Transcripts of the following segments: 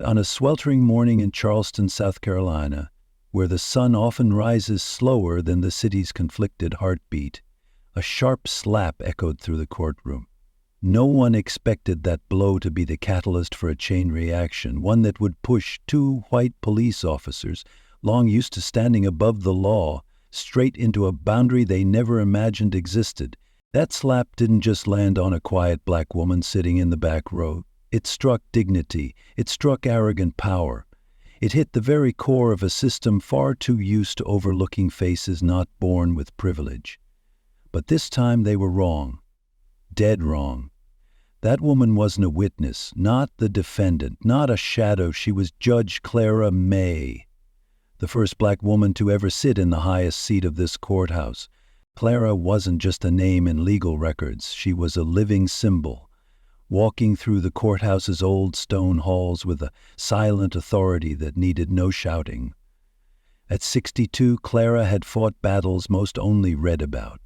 On a sweltering morning in Charleston, South Carolina, where the sun often rises slower than the city's conflicted heartbeat, a sharp slap echoed through the courtroom. No one expected that blow to be the catalyst for a chain reaction, one that would push two white police officers, long used to standing above the law, straight into a boundary they never imagined existed. That slap didn't just land on a quiet black woman sitting in the back row. It struck dignity. It struck arrogant power. It hit the very core of a system far too used to overlooking faces not born with privilege. But this time they were wrong. Dead wrong. That woman wasn't a witness, not the defendant, not a shadow. She was Judge Clara May, the first black woman to ever sit in the highest seat of this courthouse. Clara wasn't just a name in legal records. She was a living symbol, walking through the courthouse's old stone halls with a silent authority that needed no shouting. At 62, Clara had fought battles most only read about.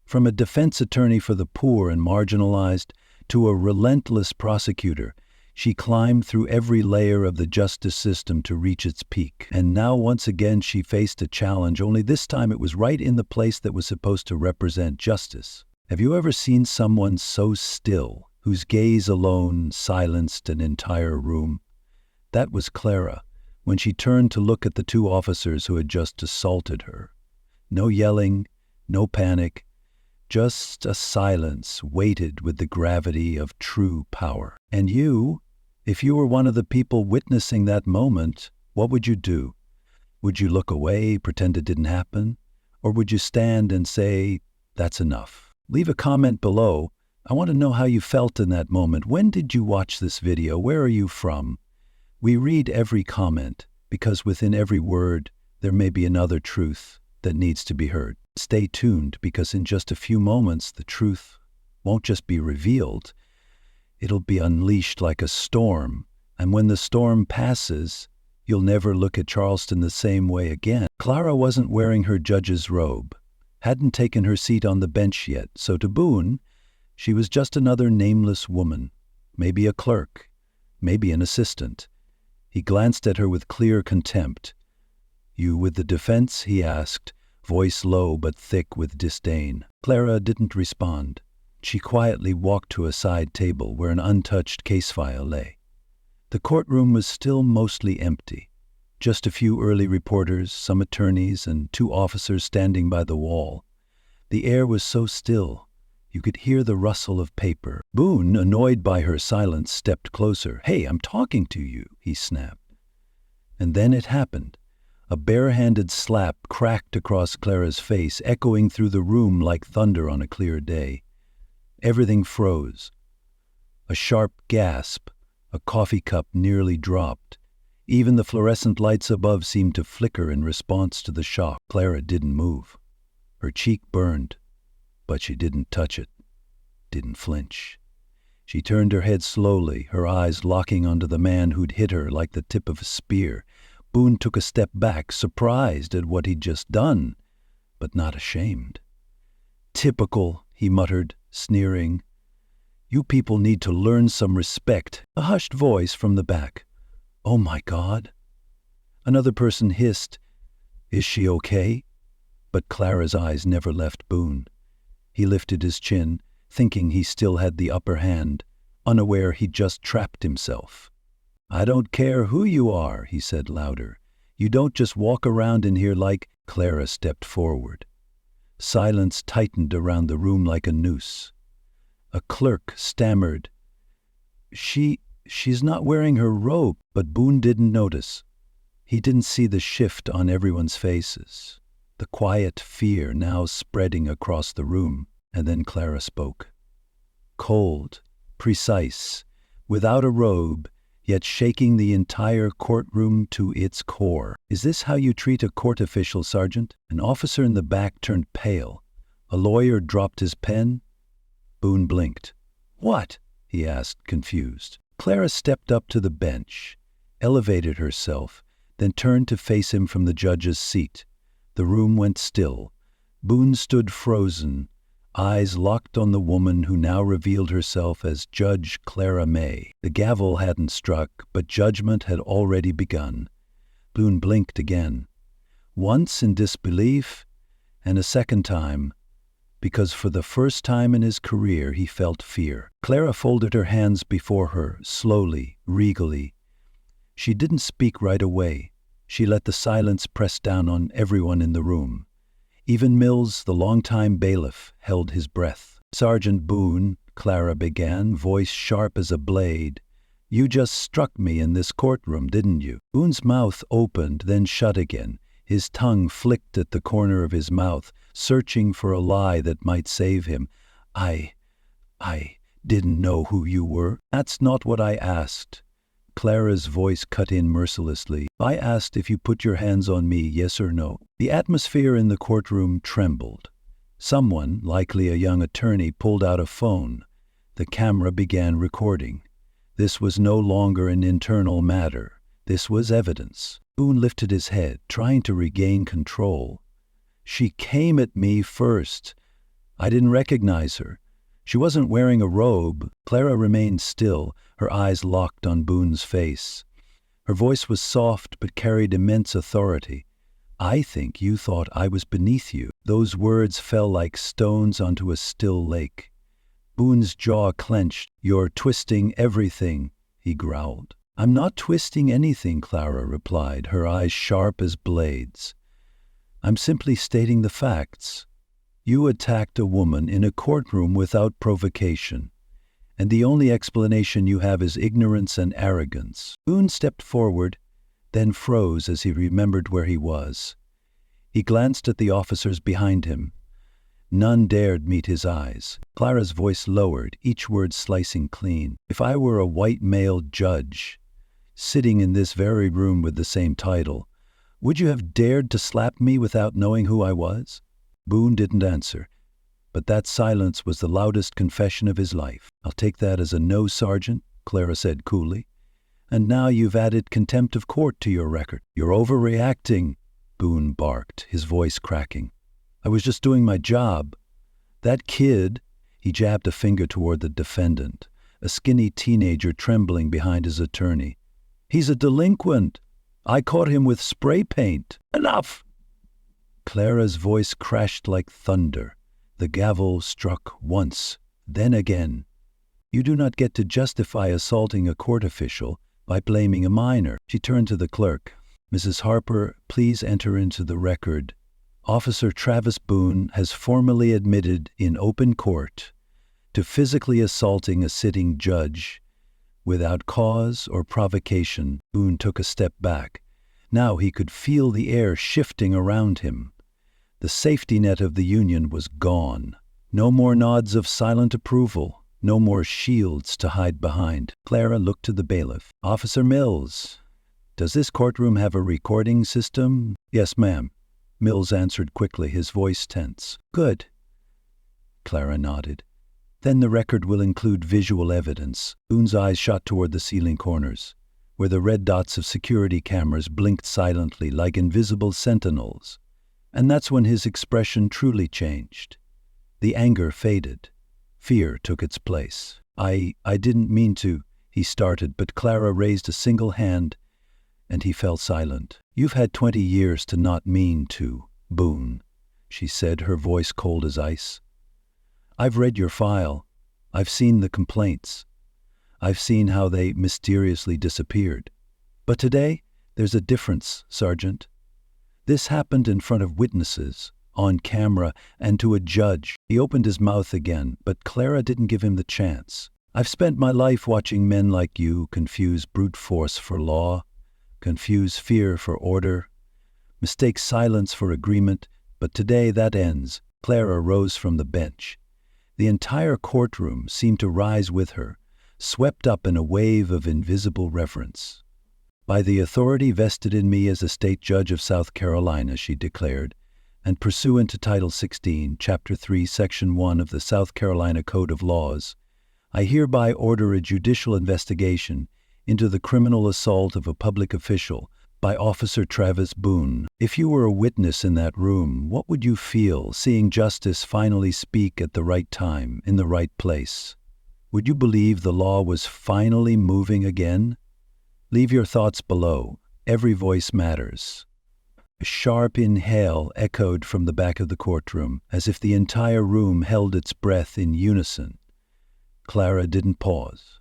From a defense attorney for the poor and marginalized to a relentless prosecutor, she climbed through every layer of the justice system to reach its peak. And now once again she faced a challenge, only this time it was right in the place that was supposed to represent justice. Have you ever seen someone so still, whose gaze alone silenced an entire room? That was Clara, when she turned to look at the two officers who had just assaulted her. No yelling, no panic, just a silence weighted with the gravity of true power. And you, if you were one of the people witnessing that moment, what would you do? Would you look away, pretend it didn't happen? Or would you stand and say, "That's enough"? Leave a comment below. I want to know how you felt in that moment. When did you watch this video? Where are you from? We read every comment because within every word there may be another truth that needs to be heard. Stay tuned, because in just a few moments the truth won't just be revealed, it'll be unleashed like a storm. And when the storm passes, you'll never look at Charleston the same way again. Clara wasn't wearing her judge's robe, hadn't taken her seat on the bench yet, so to Boone, she was just another nameless woman, maybe a clerk, maybe an assistant. He glanced at her with clear contempt. "You with the defense?" he asked, voice low but thick with disdain. Clara didn't respond. She quietly walked to a side table where an untouched case file lay. The courtroom was still mostly empty. Just a few early reporters, some attorneys, and two officers standing by the wall. The air was so still, you could hear the rustle of paper. Boone, annoyed by her silence, stepped closer. "Hey, I'm talking to you," he snapped. And then it happened. A bare-handed slap cracked across Clara's face, echoing through the room like thunder on a clear day. Everything froze. A sharp gasp, a coffee cup nearly dropped. Even the fluorescent lights above seemed to flicker in response to the shock. Clara didn't move. Her cheek burned, but she didn't touch it, didn't flinch. She turned her head slowly, her eyes locking onto the man who'd hit her like the tip of a spear. Boone took a step back, surprised at what he'd just done, but not ashamed. "Typical," he muttered, sneering. "You people need to learn some respect." A hushed voice from the back. "Oh my God." Another person hissed, "Is she okay?" But Clara's eyes never left Boone. He lifted his chin, thinking he still had the upper hand, unaware he'd just trapped himself. "I don't care who you are," he said louder. "You don't just walk around in here like—" Clara stepped forward. Silence tightened around the room like a noose. A clerk stammered, She's not wearing her robe," but Boone didn't notice. He didn't see the shift on everyone's faces, the quiet fear now spreading across the room. And then Clara spoke. Cold, precise, without a robe, yet shaking the entire courtroom to its core. "Is this how you treat a court official, Sergeant?" An officer in the back turned pale. A lawyer dropped his pen. Boone blinked. "What?" he asked, confused. Clara stepped up to the bench, elevated herself, then turned to face him from the judge's seat. The room went still. Boone stood frozen, eyes locked on the woman who now revealed herself as Judge Clara May. The gavel hadn't struck, but judgment had already begun. Boone blinked again, once in disbelief, and a second time, because for the first time in his career he felt fear. Clara folded her hands before her, slowly, regally. She didn't speak right away. She let the silence press down on everyone in the room. Even Mills, the longtime bailiff, held his breath. "Sergeant Boone," Clara began, voice sharp as a blade, "you just struck me in this courtroom, didn't you?" Boone's mouth opened, then shut again. His tongue flicked at the corner of his mouth, searching for a lie that might save him. I didn't know who you were." "That's not what I asked." Clara's voice cut in mercilessly. "I asked if you put your hands on me, yes or no." The atmosphere in the courtroom trembled. Someone, likely a young attorney, pulled out a phone. The camera began recording. This was no longer an internal matter. This was evidence. Boone lifted his head, trying to regain control. "She came at me first. I didn't recognize her. She wasn't wearing a robe." Clara remained still, her eyes locked on Boone's face. Her voice was soft but carried immense authority. "I think you thought I was beneath you." Those words fell like stones onto a still lake. Boone's jaw clenched. "You're twisting everything," he growled. "I'm not twisting anything," Clara replied, her eyes sharp as blades. "I'm simply stating the facts. You attacked a woman in a courtroom without provocation, and the only explanation you have is ignorance and arrogance." Boone stepped forward, then froze as he remembered where he was. He glanced at the officers behind him. None dared meet his eyes. Clara's voice lowered, each word slicing clean. "If I were a white male judge, sitting in this very room with the same title, would you have dared to slap me without knowing who I was?" Boone didn't answer, but that silence was the loudest confession of his life. "I'll take that as a no, Sergeant," Clara said coolly. "And now you've added contempt of court to your record." "You're overreacting," Boone barked, his voice cracking. "I was just doing my job. That kid," he jabbed a finger toward the defendant, a skinny teenager trembling behind his attorney. "He's a delinquent. I caught him with spray paint." "Enough!" Clara's voice crashed like thunder. The gavel struck once, then again. "You do not get to justify assaulting a court official by blaming a minor." She turned to the clerk. "Mrs. Harper, please enter into the record. Officer Travis Boone has formally admitted in open court to physically assaulting a sitting judge without cause or provocation." Boone took a step back. Now he could feel the air shifting around him. The safety net of the Union was gone. No more nods of silent approval, no more shields to hide behind. Clara looked to the bailiff. "Officer Mills, does this courtroom have a recording system?" "Yes, ma'am," Mills answered quickly, his voice tense. "Good." Clara nodded. "Then the record will include visual evidence." Boone's eyes shot toward the ceiling corners, where the red dots of security cameras blinked silently like invisible sentinels. And that's when his expression truly changed. The anger faded. Fear took its place. I didn't mean to," he started, but Clara raised a single hand, and he fell silent. "You've had 20 years to not mean to, Boone," she said, her voice cold as ice. "I've read your file. I've seen the complaints. I've seen how they mysteriously disappeared. But today, there's a difference, Sergeant. This happened in front of witnesses, on camera, and to a judge." He opened his mouth again, but Clara didn't give him the chance. "I've spent my life watching men like you confuse brute force for law, confuse fear for order, mistake silence for agreement, but today that ends." Clara rose from the bench. The entire courtroom seemed to rise with her, swept up in a wave of invisible reverence. "By the authority vested in me as a state judge of South Carolina," she declared, "and pursuant to Title 16, Chapter 3, Section 1 of the South Carolina Code of Laws, I hereby order a judicial investigation into the criminal assault of a public official by Officer Travis Boone. If you were a witness in that room, what would you feel seeing justice finally speak at the right time, in the right place? Would you believe the law was finally moving again? Leave your thoughts below. Every voice matters. A sharp inhale echoed from the back of the courtroom, as if the entire room held its breath in unison. Clara didn't pause.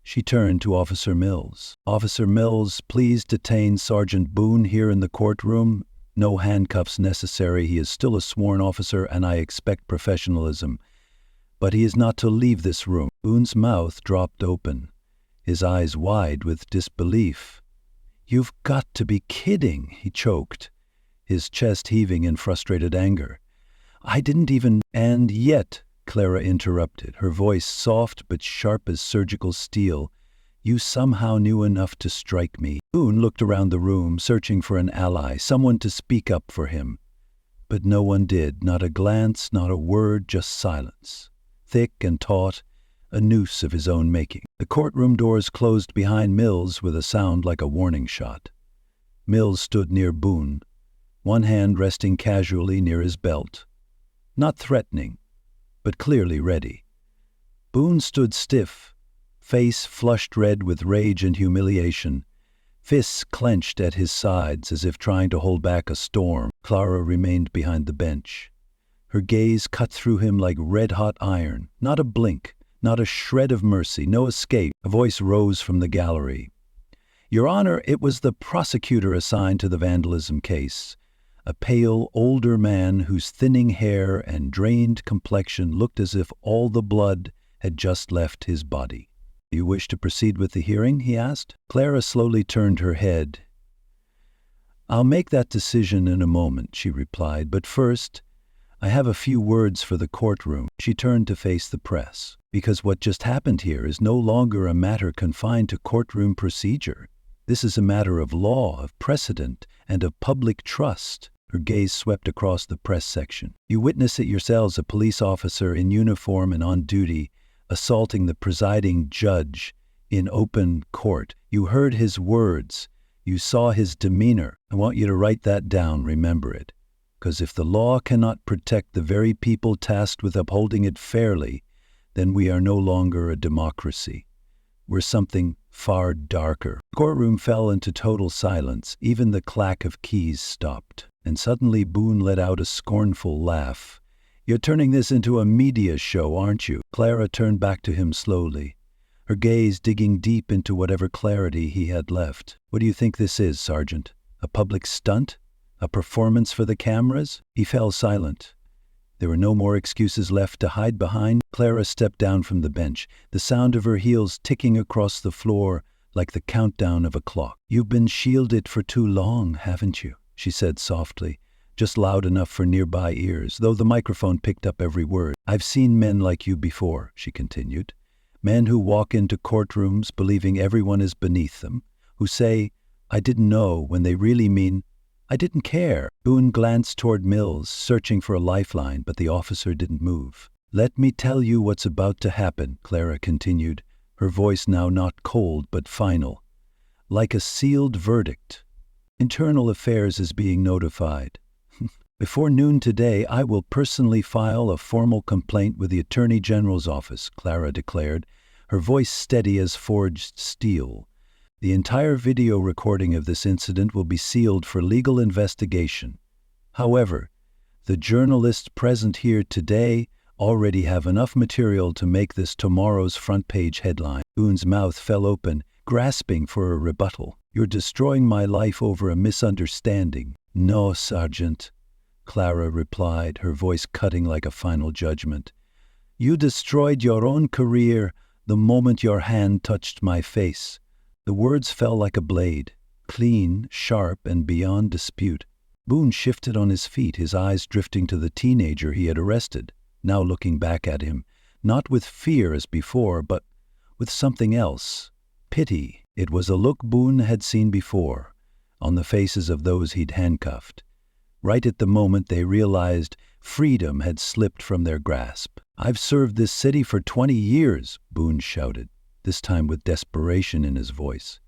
She turned to Officer Mills. "Officer Mills, please detain Sergeant Boone here in the courtroom. No handcuffs necessary. He is still a sworn officer, and I expect professionalism. But he is not to leave this room." Boone's mouth dropped open, his eyes wide with disbelief. "You've got to be kidding," he choked, his chest heaving in frustrated anger. "I didn't even—" "And yet," Clara interrupted, her voice soft but sharp as surgical steel, "you somehow knew enough to strike me." Boone looked around the room, searching for an ally, someone to speak up for him. But no one did, not a glance, not a word, just silence. Thick and taut, a noose of his own making. The courtroom doors closed behind Mills with a sound like a warning shot. Mills stood near Boone, one hand resting casually near his belt. Not threatening, but clearly ready. Boone stood stiff, face flushed red with rage and humiliation, fists clenched at his sides as if trying to hold back a storm. Clara remained behind the bench. Her gaze cut through him like red-hot iron. Not a blink, not a shred of mercy, no escape. A voice rose from the gallery. "Your Honor, it was the prosecutor assigned to the vandalism case. A pale, older man whose thinning hair and drained complexion looked as if all the blood had just left his body." "Do you wish to proceed with the hearing?" he asked. Clara slowly turned her head. "I'll make that decision in a moment," she replied, "but first, I have a few words for the courtroom." She turned to face the press. "Because what just happened here is no longer a matter confined to courtroom procedure. This is a matter of law, of precedent, and of public trust." Her gaze swept across the press section. "You witness it yourselves, a police officer in uniform and on duty, assaulting the presiding judge in open court. You heard his words. You saw his demeanor. I want you to write that down, remember it. Because if the law cannot protect the very people tasked with upholding it fairly, then we are no longer a democracy. We're something far darker." The courtroom fell into total silence. Even the clack of keys stopped. And suddenly Boone let out a scornful laugh. "You're turning this into a media show, aren't you?" Clara turned back to him slowly, her gaze digging deep into whatever clarity he had left. "What do you think this is, Sergeant? A public stunt? A performance for the cameras?" He fell silent. There were no more excuses left to hide behind. Clara stepped down from the bench, the sound of her heels ticking across the floor like the countdown of a clock. "You've been shielded for too long, haven't you?" she said softly, just loud enough for nearby ears, though the microphone picked up every word. "I've seen men like you before," she continued. "Men who walk into courtrooms believing everyone is beneath them, who say, 'I didn't know,' when they really mean, 'I didn't care.'" Boone glanced toward Mills, searching for a lifeline, but the officer didn't move. "Let me tell you what's about to happen," Clara continued, her voice now not cold but final. "Like a sealed verdict. Internal Affairs is being notified. Before noon today, I will personally file a formal complaint with the Attorney General's office," Clara declared, her voice steady as forged steel. "The entire video recording of this incident will be sealed for legal investigation. However, the journalists present here today already have enough material to make this tomorrow's front-page headline." Boone's mouth fell open, grasping for a rebuttal. "You're destroying my life over a misunderstanding." "No, Sergeant," Clara replied, her voice cutting like a final judgment. "You destroyed your own career the moment your hand touched my face." The words fell like a blade, clean, sharp, and beyond dispute. Boone shifted on his feet, his eyes drifting to the teenager he had arrested, now looking back at him, not with fear as before, but with something else. Pity. It was a look Boone had seen before, on the faces of those he'd handcuffed. Right at the moment they realized freedom had slipped from their grasp. "I've served this city for 20 years, Boone shouted, this time with desperation in his voice.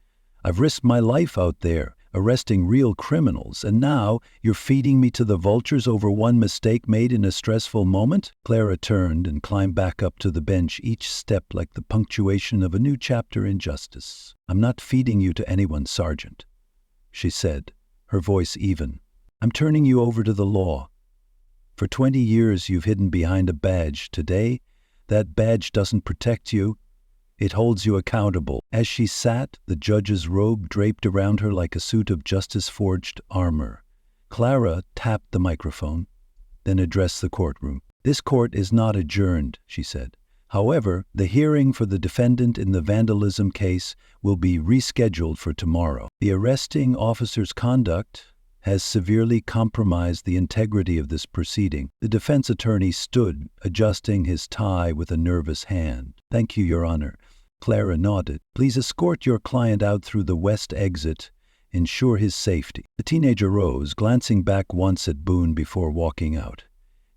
"I've risked my life out there. arresting real criminals, and now you're feeding me to the vultures over one mistake made in a stressful moment? Clara turned and climbed back up to the bench, each step like the punctuation of a new chapter in justice. I'm not feeding you to anyone, Sergeant, she said, her voice even. I'm turning you over to the law. For 20 years you've hidden behind a badge. Today, that badge doesn't protect you. It holds you accountable. As she sat, the judge's robe draped around her like a suit of justice-forged armor, Clara tapped the microphone, then addressed the courtroom. This court is not adjourned, she said. However, the hearing for the defendant in the vandalism case will be rescheduled for tomorrow. The arresting officer's conduct has severely compromised the integrity of this proceeding. The defense attorney stood, adjusting his tie with a nervous hand. Thank you, Your Honor. Clara nodded. Please escort your client out through the west exit. Ensure his safety. The teenager rose, glancing back once at Boone before walking out.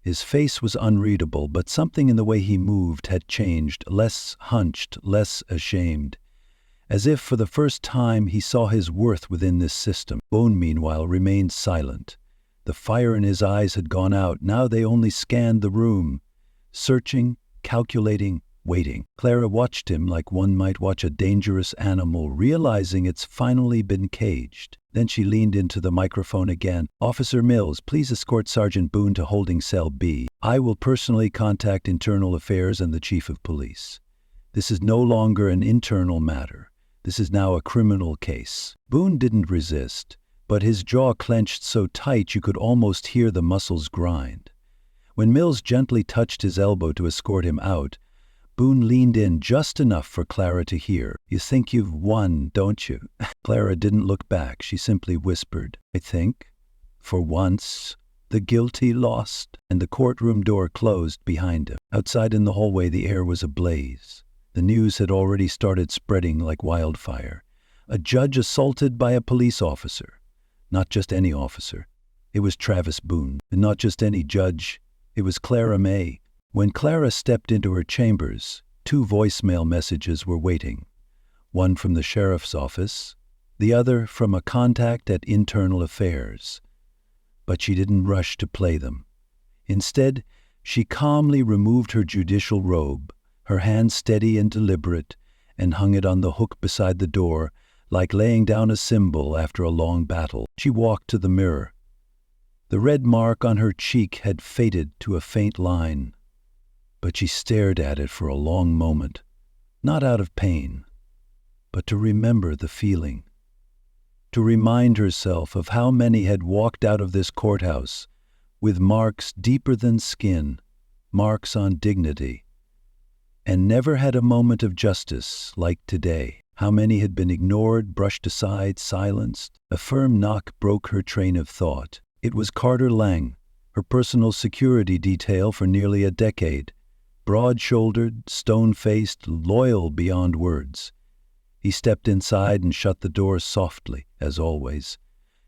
His face was unreadable, but something in the way he moved had changed, less hunched, less ashamed. As if for the first time he saw his worth within this system. Boone, meanwhile, remained silent. The fire in his eyes had gone out. Now they only scanned the room, searching, calculating, waiting. Clara watched him like one might watch a dangerous animal, realizing it's finally been caged. Then she leaned into the microphone again. Officer Mills, please escort Sergeant Boone to holding cell B. I will personally contact Internal Affairs and the Chief of Police. This is no longer an internal matter. This is now a criminal case. Boone didn't resist, but his jaw clenched so tight you could almost hear the muscles grind. When Mills gently touched his elbow to escort him out, Boone leaned in just enough for Clara to hear. You think you've won, don't you? Clara didn't look back. She simply whispered, I think, for once, the guilty lost. And the courtroom door closed behind him. Outside in the hallway, the air was ablaze. The news had already started spreading like wildfire. A judge assaulted by a police officer. Not just any officer. It was Travis Boone. And not just any judge. It was Clara May. When Clara stepped into her chambers, 2 voicemail messages were waiting. One from the sheriff's office, the other from a contact at Internal Affairs. But she didn't rush to play them. Instead, she calmly removed her judicial robe, her hand steady and deliberate, and hung it on the hook beside the door, like laying down a symbol after a long battle. She walked to the mirror. The red mark on her cheek had faded to a faint line, but she stared at it for a long moment, not out of pain, but to remember the feeling, to remind herself of how many had walked out of this courthouse with marks deeper than skin, marks on dignity, and never had a moment of justice like today. How many had been ignored, brushed aside, silenced? A firm knock broke her train of thought. It was Carter Lang, her personal security detail for nearly a decade. Broad-shouldered, stone-faced, loyal beyond words. He stepped inside and shut the door softly, as always,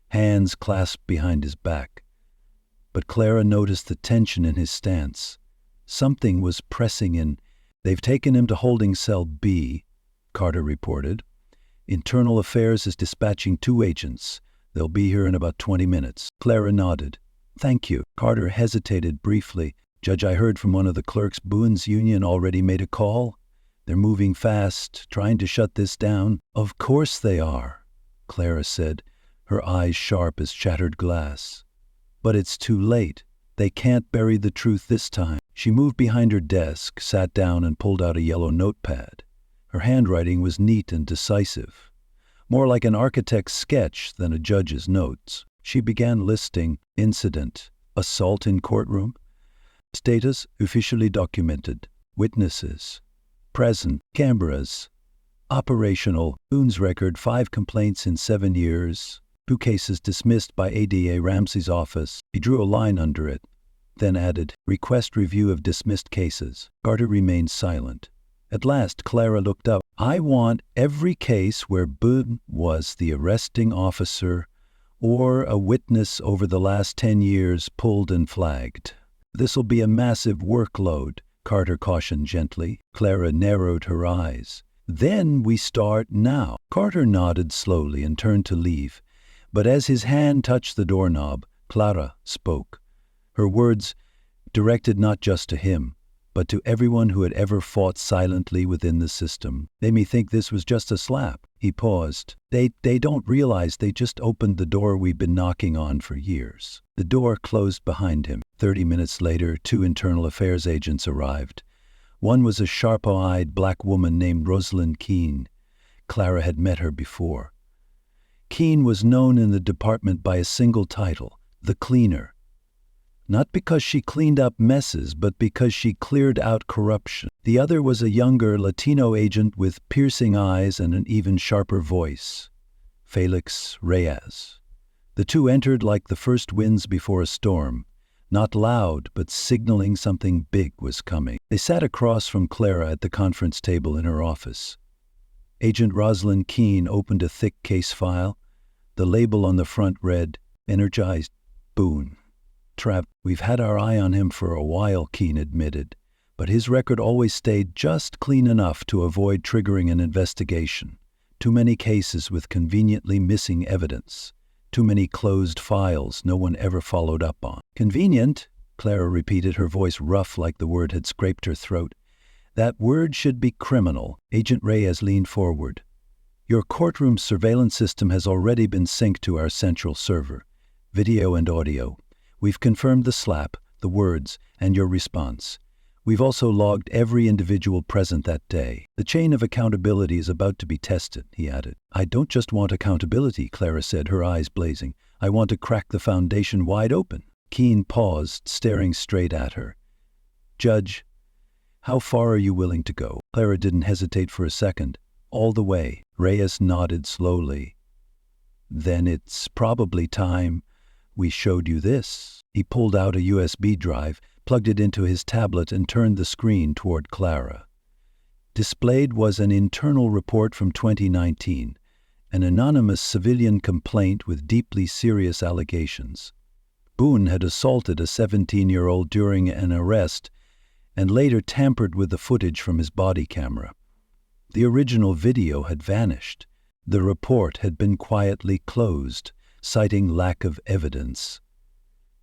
hands clasped behind his back. But Clara noticed the tension in his stance. Something was pressing in. They've taken him to holding cell B, Carter reported. Internal Affairs is dispatching 2 agents. They'll be here in about 20 minutes. Clara nodded. Thank you. Carter hesitated briefly. Judge, I heard from one of the clerks Boone's union already made a call. They're moving fast, trying to shut this down. Of course they are, Clara said, her eyes sharp as shattered glass. But it's too late. They can't bury the truth this time. She moved behind her desk, sat down, and pulled out a yellow notepad. Her handwriting was neat and decisive, more like an architect's sketch than a judge's notes. She began listing: incident, assault in courtroom, status officially documented, witnesses, present, cameras, operational, Boone's record 5 complaints in 7 years, 2 cases dismissed by ADA Ramsey's office. He drew a line under it, then added, request review of dismissed cases. Carter remained silent. At last, Clara looked up. I want every case where Boone was the arresting officer or a witness over the last 10 years pulled and flagged. This'll be a massive workload, Carter cautioned gently. Clara narrowed her eyes. Then we start now. Carter nodded slowly and turned to leave, But as his hand touched the doorknob, Clara spoke. Her words directed not just to him, but to everyone who had ever fought silently within the system. They may think this was just a slap. He paused. They don't realize they just opened the door we've been knocking on for years. The door closed behind him. 30 minutes later, 2 internal affairs agents arrived. One was a sharp-eyed black woman named Rosalind Keene. Clara had met her before. Keene was known in the department by a single title, the Cleaner. Not because she cleaned up messes, but because she cleared out corruption. The other was a younger Latino agent with piercing eyes and an even sharper voice, Felix Reyes. The two entered like the first winds before a storm, not loud, but signaling something big was coming. They sat across from Clara at the conference table in her office. Agent Rosalind Keene opened a thick case file. The label on the front read, "Energized Boone." We've had our eye on him for a while, Keene admitted, but his record always stayed just clean enough to avoid triggering an investigation. Too many cases with conveniently missing evidence. Too many closed files no one ever followed up on. Convenient, Clara repeated, her voice rough like the word had scraped her throat. That word should be criminal. Agent Reyes leaned forward. Your courtroom surveillance system has already been synced to our central server, video and audio. We've confirmed the slap, the words, and your response. We've also logged every individual present that day. The chain of accountability is about to be tested, he added. I don't just want accountability, Clara said, her eyes blazing. I want to crack the foundation wide open. Keene paused, staring straight at her. Judge, how far are you willing to go? Clara didn't hesitate for a second. All the way. Reyes nodded slowly. Then it's probably time we showed you this. He pulled out a USB drive, plugged it into his tablet, and turned the screen toward Clara. Displayed was an internal report from 2019, an anonymous civilian complaint with deeply serious allegations. Boone had assaulted a 17-year-old during an arrest and later tampered with the footage from his body camera. The original video had vanished. The report had been quietly closed, citing lack of evidence.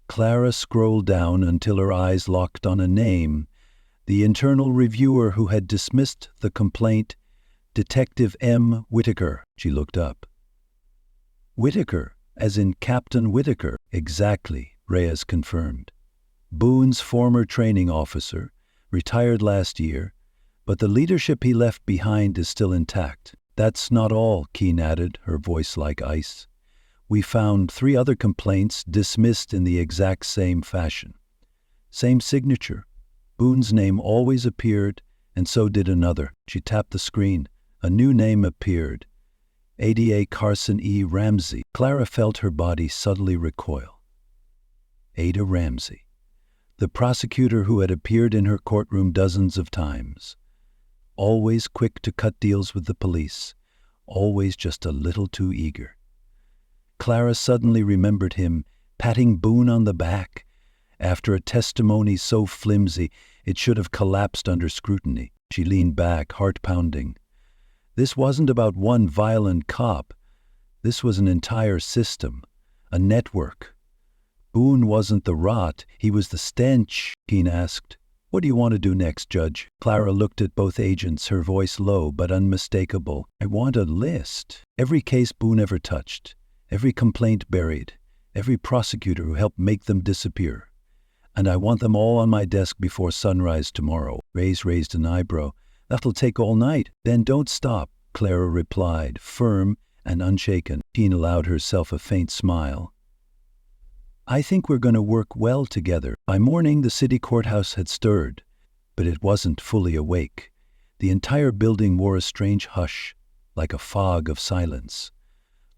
Clara scrolled down until her eyes locked on a name, the internal reviewer who had dismissed the complaint, Detective M. Whitaker. She looked up. Whitaker, as in Captain Whitaker. Exactly, Reyes confirmed. Boone's former training officer, retired last year, but the leadership he left behind is still intact. That's not all, Keene added, her voice like ice. We found 3 other complaints dismissed in the exact same fashion. Same signature. Boone's name always appeared, and so did another. She tapped the screen. A new name appeared. ADA Carson E. Ramsey. Clara felt her body subtly recoil. Ada Ramsey. The prosecutor who had appeared in her courtroom dozens of times. Always quick to cut deals with the police. Always just a little too eager. Clara suddenly remembered him patting Boone on the back after a testimony so flimsy it should have collapsed under scrutiny. She leaned back, heart pounding. This wasn't about one violent cop. This was an entire system, a network. Boone wasn't the rot, he was the stench. Keene asked, "What do you want to do next, Judge?" Clara looked at both agents, her voice low but unmistakable. "I want a list. Every case Boone ever touched. Every complaint buried, every prosecutor who helped make them disappear. And I want them all on my desk before sunrise tomorrow." Reyes raised an eyebrow. "That'll take all night." "Then don't stop," Clara replied, firm and unshaken. Keene allowed herself a faint smile. "I think we're going to work well together." By morning, the city courthouse had stirred, but it wasn't fully awake. The entire building wore a strange hush, like a fog of silence.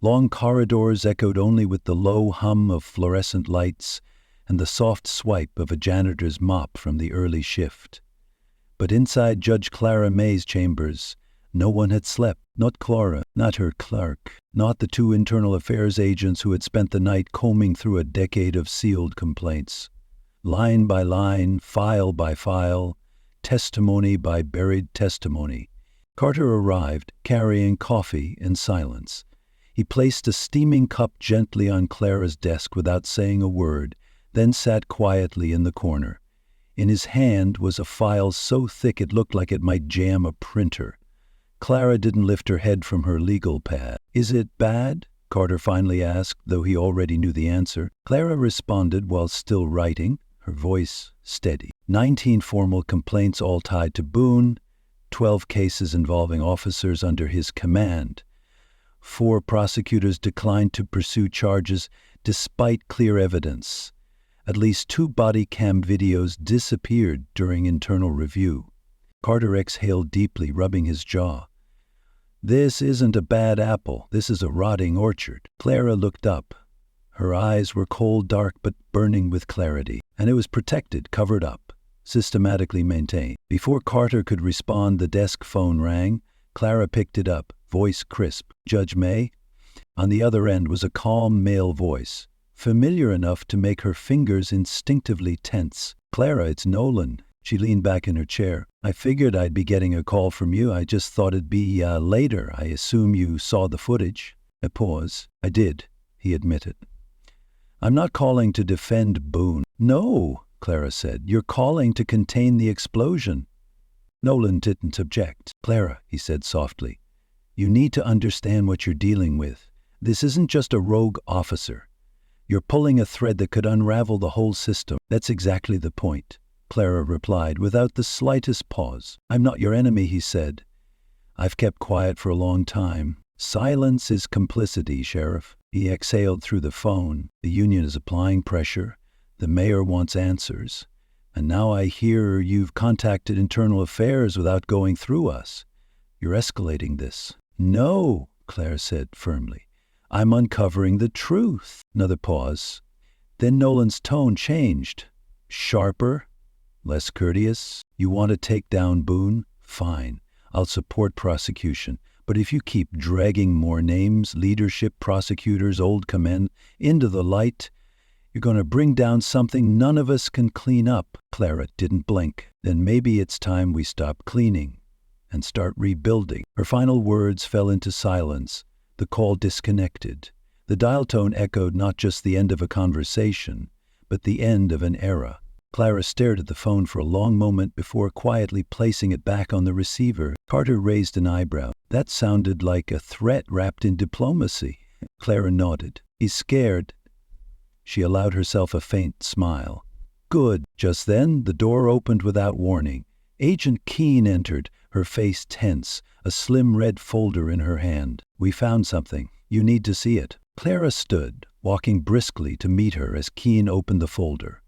Long corridors echoed only with the low hum of fluorescent lights and the soft swipe of a janitor's mop from the early shift. But inside Judge Clara May's chambers, no one had slept. Not Clara, not her clerk, not the 2 internal affairs agents who had spent the night combing through a decade of sealed complaints. Line by line, file by file, testimony by buried testimony. Carter arrived, carrying coffee in silence. He placed a steaming cup gently on Clara's desk without saying a word, then sat quietly in the corner. In his hand was a file so thick it looked like it might jam a printer. Clara didn't lift her head from her legal pad. "Is it bad?" Carter finally asked, though he already knew the answer. Clara responded while still writing, her voice steady. 19 formal complaints all tied to Boone, 12 cases involving officers under his command. 4 prosecutors declined to pursue charges despite clear evidence. At least 2 body cam videos disappeared during internal review. Carter exhaled deeply, rubbing his jaw. "This isn't a bad apple. This is a rotting orchard." Clara looked up. Her eyes were cold, dark, but burning with clarity. And it was protected, covered up, systematically maintained. Before Carter could respond, the desk phone rang. Clara picked it up, voice crisp. "Judge May?" On the other end was a calm male voice, familiar enough to make her fingers instinctively tense. "Clara, it's Nolan." She leaned back in her chair. "I figured I'd be getting a call from you. I just thought it'd be later. I assume you saw the footage." A pause. "I did," he admitted. "I'm not calling to defend Boone." "No," Clara said. "You're calling to contain the explosion." Nolan didn't object. "Clara," he said softly, "you need to understand what you're dealing with. This isn't just a rogue officer. You're pulling a thread that could unravel the whole system." "That's exactly the point," Clara replied without the slightest pause. "I'm not your enemy," he said. "I've kept quiet for a long time. Silence is complicity, Sheriff." He exhaled through the phone. "The union is applying pressure. The mayor wants answers. And now I hear you've contacted internal affairs without going through us. You're escalating this." "No," Claire said firmly. "I'm uncovering the truth." Another pause. Then Nolan's tone changed. Sharper, less courteous. "You want to take down Boone? Fine. I'll support prosecution. But if you keep dragging more names, leadership, prosecutors, old command, into the light, you're going to bring down something none of us can clean up." Clara didn't blink. "Then maybe it's time we stop cleaning and start rebuilding." Her final words fell into silence. The call disconnected. The dial tone echoed not just the end of a conversation, but the end of an era. Clara stared at the phone for a long moment before quietly placing it back on the receiver. Carter raised an eyebrow. "That sounded like a threat wrapped in diplomacy." Clara nodded. "He's scared." She allowed herself a faint smile. "Good." Just then, the door opened without warning. Agent Keene entered, her face tense, a slim red folder in her hand. "We found something. You need to see it." Clara stood, walking briskly to meet her as Keene opened the folder.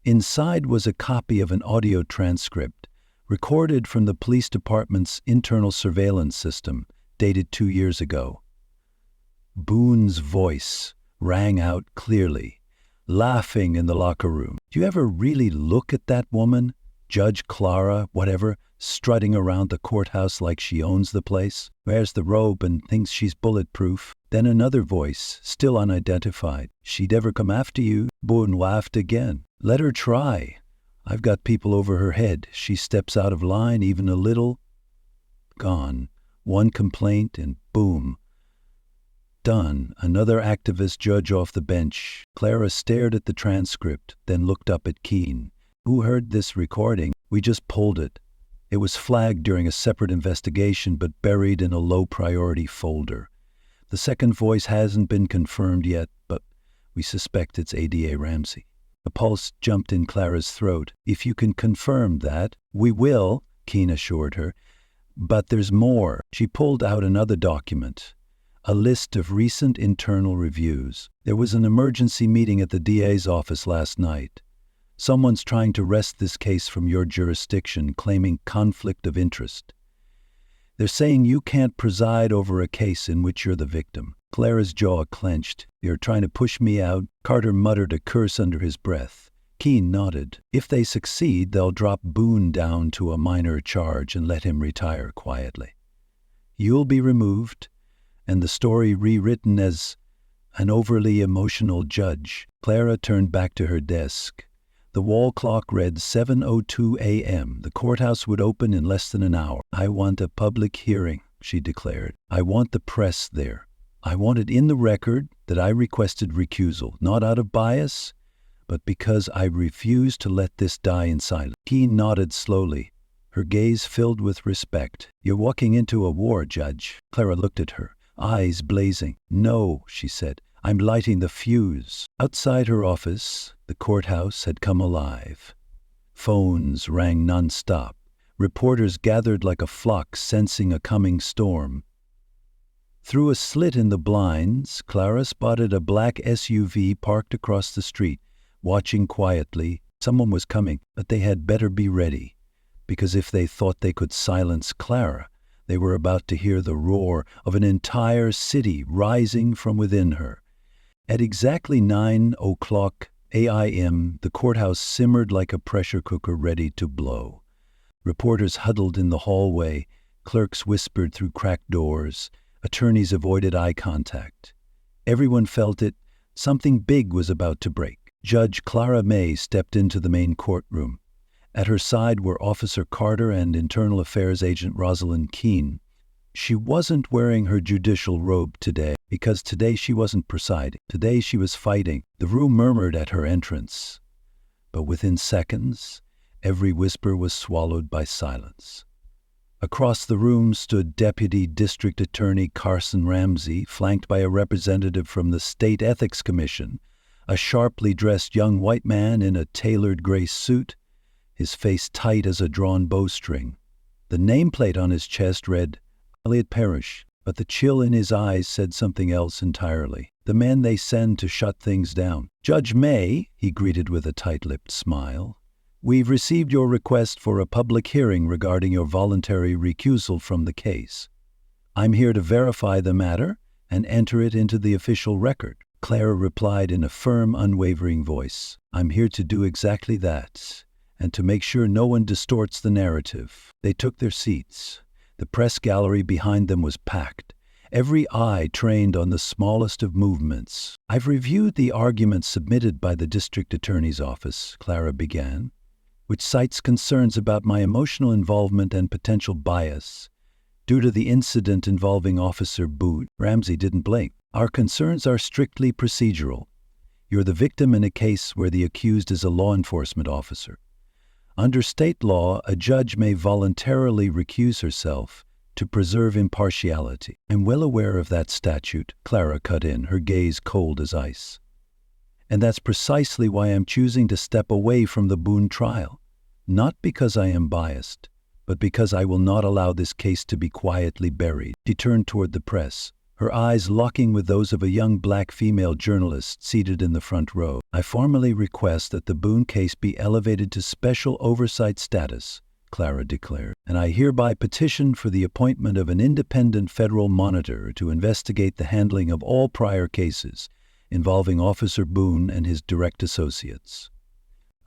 Inside was a copy of an audio transcript, recorded from the police department's internal surveillance system, dated 2 years ago. Boone's voice rang out clearly, laughing in the locker room. "Do you ever really look at that woman, Judge Clara, whatever, strutting around the courthouse like she owns the place? Wears the robe and thinks she's bulletproof." Then another voice, still unidentified. "She'd ever come after you?" Boone laughed again. "Let her try. I've got people over her head. She steps out of line even a little. Gone. One complaint and boom. Done. Another activist judge off the bench." Clara stared at the transcript, then looked up at Keene. "Who heard this recording?" "We just pulled it. It was flagged during a separate investigation but buried in a low-priority folder. The second voice hasn't been confirmed yet, but we suspect it's ADA Ramsey." A pulse jumped in Clara's throat. "If you can confirm that." "We will," Keene assured her. "But there's more." She pulled out another document, a list of recent internal reviews. "There was an emergency meeting at the DA's office last night. Someone's trying to wrest this case from your jurisdiction, claiming conflict of interest. They're saying you can't preside over a case in which you're the victim." Clara's jaw clenched. "You're trying to push me out?" Carter muttered a curse under his breath. Keene nodded. "If they succeed, they'll drop Boone down to a minor charge and let him retire quietly. You'll be removed, and the story rewritten as an overly emotional judge." Clara turned back to her desk. The wall clock read 7:02 a.m. The courthouse would open in less than an hour. "I want a public hearing," she declared. "I want the press there. I want it in the record that I requested recusal, not out of bias, but because I refuse to let this die in silence. Keene nodded slowly, her gaze filled with respect. You're walking into a war, Judge. Clara looked at her, eyes blazing. No, she said. I'm lighting the fuse. Outside her office, the courthouse had come alive. Phones rang nonstop. Reporters gathered like a flock, sensing a coming storm. Through a slit in the blinds, Clara spotted a black SUV parked across the street. Watching quietly, someone was coming, but they had better be ready, because if they thought they could silence Clara, they were about to hear the roar of an entire city rising from within her. At exactly 9:00 a.m., the courthouse simmered like a pressure cooker ready to blow. Reporters huddled in the hallway, clerks whispered through cracked doors, attorneys avoided eye contact. Everyone felt it. Something big was about to break. Judge Clara May stepped into the main courtroom. At her side were Officer Carter and Internal Affairs Agent Rosalind Keene. She wasn't wearing her judicial robe today, because today she wasn't presiding. Today she was fighting. The room murmured at her entrance. But within seconds, every whisper was swallowed by silence. Across the room stood Deputy District Attorney Carson Ramsey, flanked by a representative from the State Ethics Commission, a sharply dressed young white man in a tailored gray suit, his face tight as a drawn bowstring. The nameplate on his chest read, Elliot Parrish, but the chill in his eyes said something else entirely. The man they send to shut things down. Judge May, he greeted with a tight-lipped smile, we've received your request for a public hearing regarding your voluntary recusal from the case. I'm here to verify the matter and enter it into the official record. Clara replied in a firm, unwavering voice, I'm here to do exactly that, and to make sure no one distorts the narrative. They took their seats. The press gallery behind them was packed, every eye trained on the smallest of movements. I've reviewed the arguments submitted by the district attorney's office, Clara began, which cites concerns about my emotional involvement and potential bias. Due to the incident involving Officer Boot, Ramsey didn't blink. Our concerns are strictly procedural. You're the victim in a case where the accused is a law enforcement officer. Under state law, a judge may voluntarily recuse herself to preserve impartiality. I'm well aware of that statute, Clara cut in, her gaze cold as ice. And that's precisely why I'm choosing to step away from the Boone trial. Not because I am biased, but because I will not allow this case to be quietly buried. She turned toward the press, her eyes locking with those of a young black female journalist seated in the front row. I formally request that the Boone case be elevated to special oversight status, Clara declared, and I hereby petition for the appointment of an independent federal monitor to investigate the handling of all prior cases involving Officer Boone and his direct associates.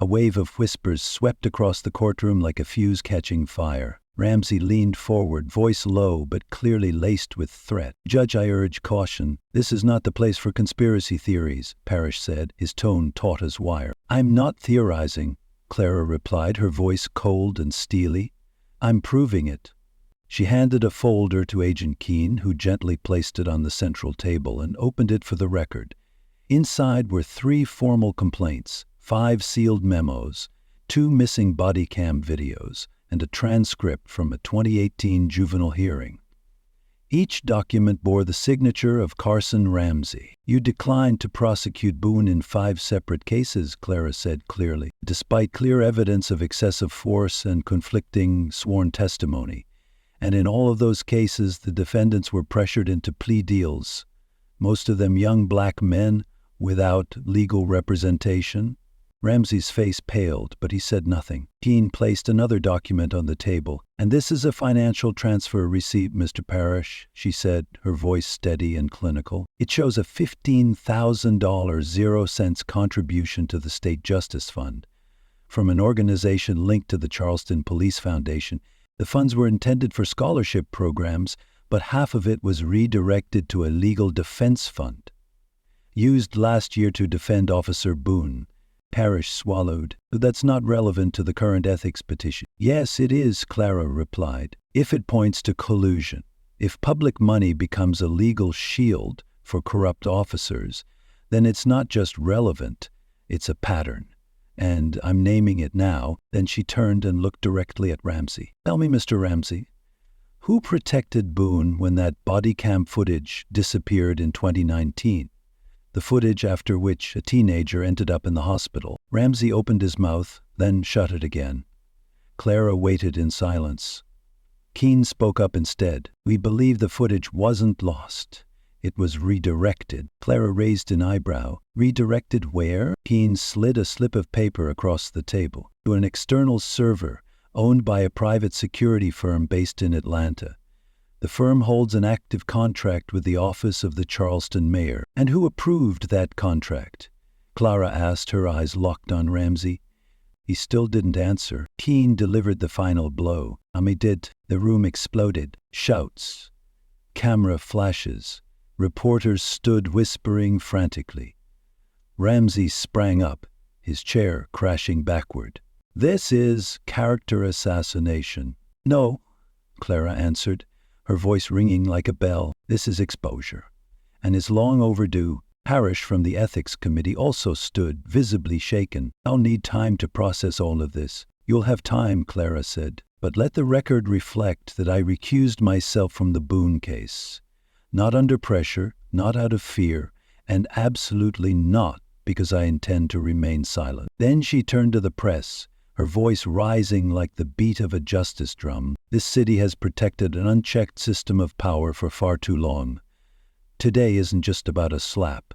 A wave of whispers swept across the courtroom like a fuse catching fire. Ramsey leaned forward, voice low but clearly laced with threat. Judge, I urge caution. This is not the place for conspiracy theories, Parrish said, his tone taut as wire. I'm not theorizing, Clara replied, her voice cold and steely. I'm proving it. She handed a folder to Agent Keene, who gently placed it on the central table and opened it for the record. Inside were 3 formal complaints, 5 sealed memos, 2 missing body cam videos, and a transcript from a 2018 juvenile hearing. Each document bore the signature of Carson Ramsey. You declined to prosecute Boone in 5 separate cases, Clara said clearly, despite clear evidence of excessive force and conflicting sworn testimony. And in all of those cases, the defendants were pressured into plea deals, most of them young black men without legal representation. Ramsey's face paled, but he said nothing. Keene placed another document on the table. And this is a financial transfer receipt, Mr. Parrish, she said, her voice steady and clinical. It shows a $15,000 0-cent contribution to the State Justice Fund from an organization linked to the Charleston Police Foundation. The funds were intended for scholarship programs, but half of it was redirected to a legal defense fund, used last year to defend Officer Boone. Parrish swallowed. That's not relevant to the current ethics petition. Yes, it is, Clara replied. If it points to collusion, if public money becomes a legal shield for corrupt officers, then it's not just relevant, it's a pattern. And I'm naming it now." Then she turned and looked directly at Ramsey. "Tell me, Mr. Ramsey, who protected Boone when that body cam footage disappeared in 2019? The footage after which a teenager ended up in the hospital." Ramsey opened his mouth, then shut it again. Clara waited in silence. Keene spoke up instead. "We believe the footage wasn't lost. It was redirected." Clara raised an eyebrow. "Redirected where?" Keene slid a slip of paper across the table. "To an external server owned by a private security firm based in Atlanta. The firm holds an active contract with the office of the Charleston mayor." "And who approved that contract?" Clara asked, her eyes locked on Ramsey. He still didn't answer. Keene delivered the final blow. "He did." The room exploded. Shouts. Camera flashes. Reporters stood whispering frantically. Ramsey sprang up, his chair crashing backward. "This is character assassination." "No," Clara answered, her voice ringing like a bell. "This is exposure, and is long overdue." Parrish from the Ethics Committee also stood, visibly shaken. "I'll need time to process all of this." "You'll have time," Clara said, "but let the record reflect that I recused myself from the Boone case. Not under pressure, not out of fear, and absolutely not because I intend to remain silent." Then she turned to the press, her voice rising like the beat of a justice drum. "This city has protected an unchecked system of power for far too long. Today isn't just about a slap.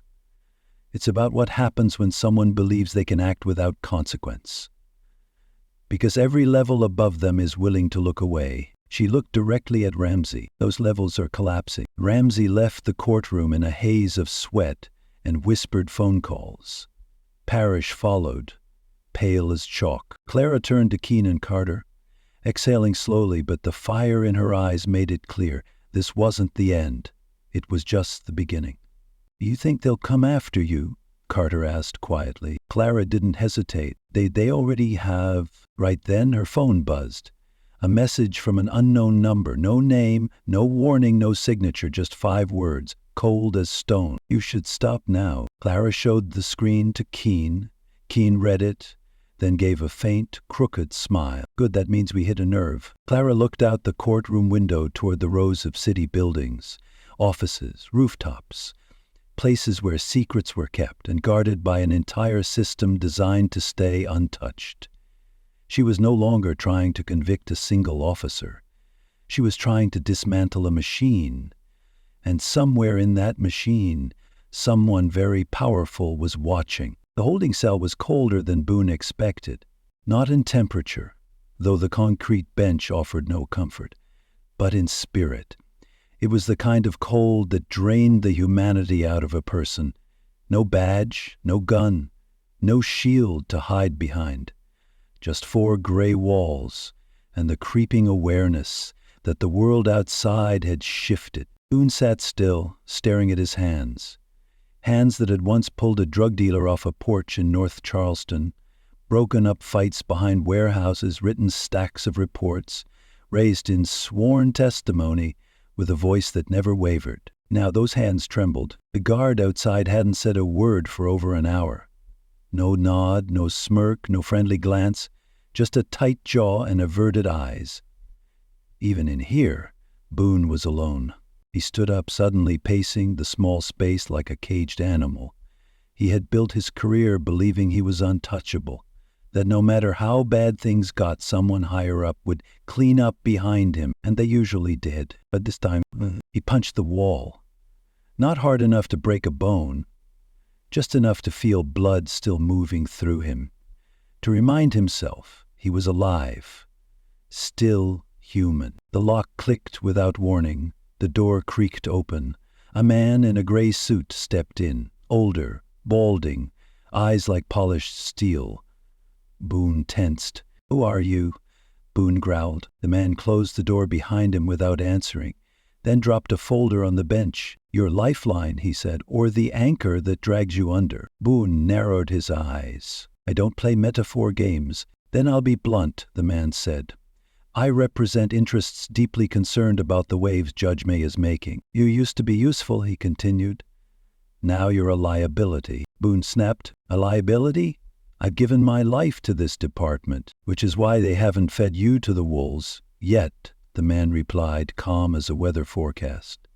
It's about what happens when someone believes they can act without consequence. Because every level above them is willing to look away." She looked directly at Ramsey. "Those levels are collapsing." Ramsey left the courtroom in a haze of sweat and whispered phone calls. Parrish followed, pale as chalk. Clara turned to Keene and Carter, exhaling slowly, but the fire in her eyes made it clear this wasn't the end. It was just the beginning. "Do you think they'll come after you?" Carter asked quietly. Clara didn't hesitate. They already have." Right then her phone buzzed. A message from an unknown number. No name, no warning, no signature, just 5 words, cold as stone. "You should stop now." Clara showed the screen to Keene. Keene read it, then gave a faint, crooked smile. "Good, that means we hit a nerve." Clara looked out the courtroom window toward the rows of city buildings, offices, rooftops, places where secrets were kept and guarded by an entire system designed to stay untouched. She was no longer trying to convict a single officer. She was trying to dismantle a machine. And somewhere in that machine, someone very powerful was watching. The holding cell was colder than Boone expected. Not in temperature, though the concrete bench offered no comfort, but in spirit. It was the kind of cold that drained the humanity out of a person. No badge, no gun, no shield to hide behind. Just 4 gray walls, and the creeping awareness that the world outside had shifted. Boone sat still, staring at his hands. Hands that had once pulled a drug dealer off a porch in North Charleston, broken up fights behind warehouses, written stacks of reports, raised in sworn testimony with a voice that never wavered. Now those hands trembled. The guard outside hadn't said a word for over an hour. No nod, no smirk, no friendly glance, just a tight jaw and averted eyes. Even in here, Boone was alone. He stood up suddenly, pacing the small space like a caged animal. He had built his career believing he was untouchable, that no matter how bad things got, someone higher up would clean up behind him, and they usually did. But this time, he punched the wall. Not hard enough to break a bone, just enough to feel blood still moving through him, to remind himself he was alive, still human. The lock clicked without warning. The door creaked open. A man in a gray suit stepped in, older, balding, eyes like polished steel. Boone tensed. "Who are you?" Boone growled. The man closed the door behind him without answering, then dropped a folder on the bench. "Your lifeline," he said, "or the anchor that drags you under." Boone narrowed his eyes. "I don't play metaphor games." "Then I'll be blunt," the man said. "I represent interests deeply concerned about the waves Judge May is making." "You used to be useful," he continued. Now you're a liability." Boone snapped. "A liability? I've given my life to this department, which is why they haven't fed you to the wolves yet," the man replied, calm as a weather forecast.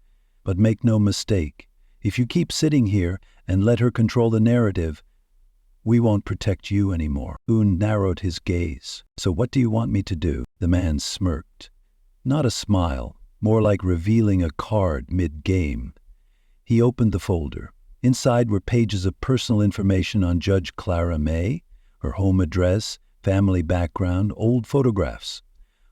"But make no mistake, if you keep sitting here and let her control the narrative, we won't protect you anymore." Boone narrowed his gaze. "So what do you want me to do?" The man smirked. Not a smile, more like revealing a card mid-game. He opened the folder. Inside were pages of personal information on Judge Clara May, her home address, family background, old photographs.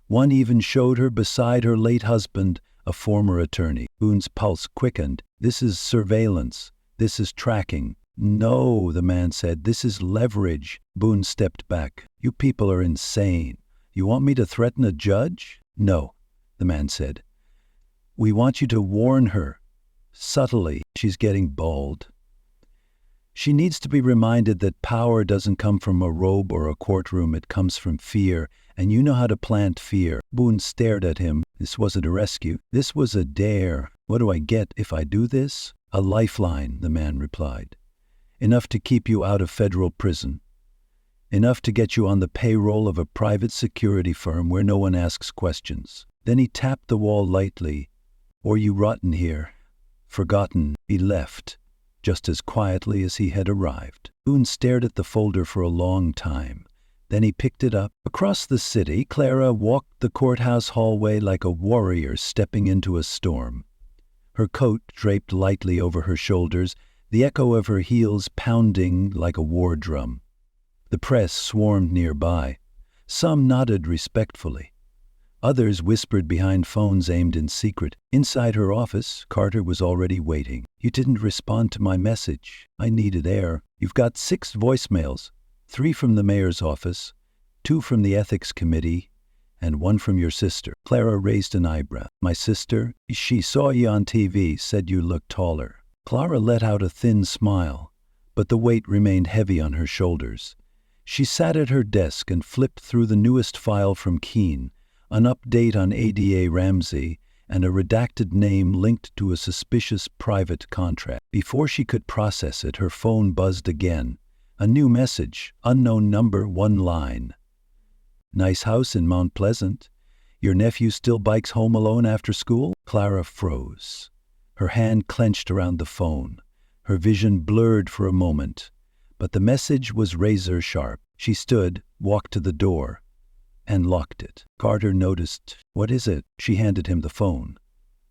One even showed her beside her late husband, a former attorney. Boone's pulse quickened. "This is surveillance. This is tracking." "No," the man said, "this is leverage." Boone stepped back. "You people are insane. You want me to threaten a judge?" "No," the man said. "We want you to warn her. Subtly, she's getting bald. She needs to be reminded that power doesn't come from a robe or a courtroom, it comes from fear, and you know how to plant fear." Boone stared at him. This wasn't a rescue. This was a dare. "What do I get if I do this?" "A lifeline," the man replied. "Enough to keep you out of federal prison. Enough to get you on the payroll of a private security firm where no one asks questions." Then he tapped the wall lightly. "Or you rot in here. Forgotten." He left, just as quietly as he had arrived. Boone stared at the folder for a long time. Then he picked it up. Across the city, Clara walked the courthouse hallway like a warrior stepping into a storm. Her coat draped lightly over her shoulders, the echo of her heels pounding like a war drum. The press swarmed nearby. Some nodded respectfully. Others whispered behind phones aimed in secret. Inside her office, Carter was already waiting. "You didn't respond to my message. I needed air. You've got 6 voicemails, 3 from the mayor's office, 2 from the ethics committee, and 1 from your sister." Clara raised an eyebrow. "My sister? She saw you on TV, said you looked taller." Clara let out a thin smile, but the weight remained heavy on her shoulders. She sat at her desk and flipped through the newest file from Keene, an update on ADA Ramsey, and a redacted name linked to a suspicious private contract. Before she could process it, her phone buzzed again. A new message, unknown number, 1 line. "Nice house in Mount Pleasant. Your nephew still bikes home alone after school?" Clara froze. Her hand clenched around the phone. Her vision blurred for a moment, but the message was razor sharp. She stood, walked to the door, and locked it. Carter noticed. "What is it?" She handed him the phone.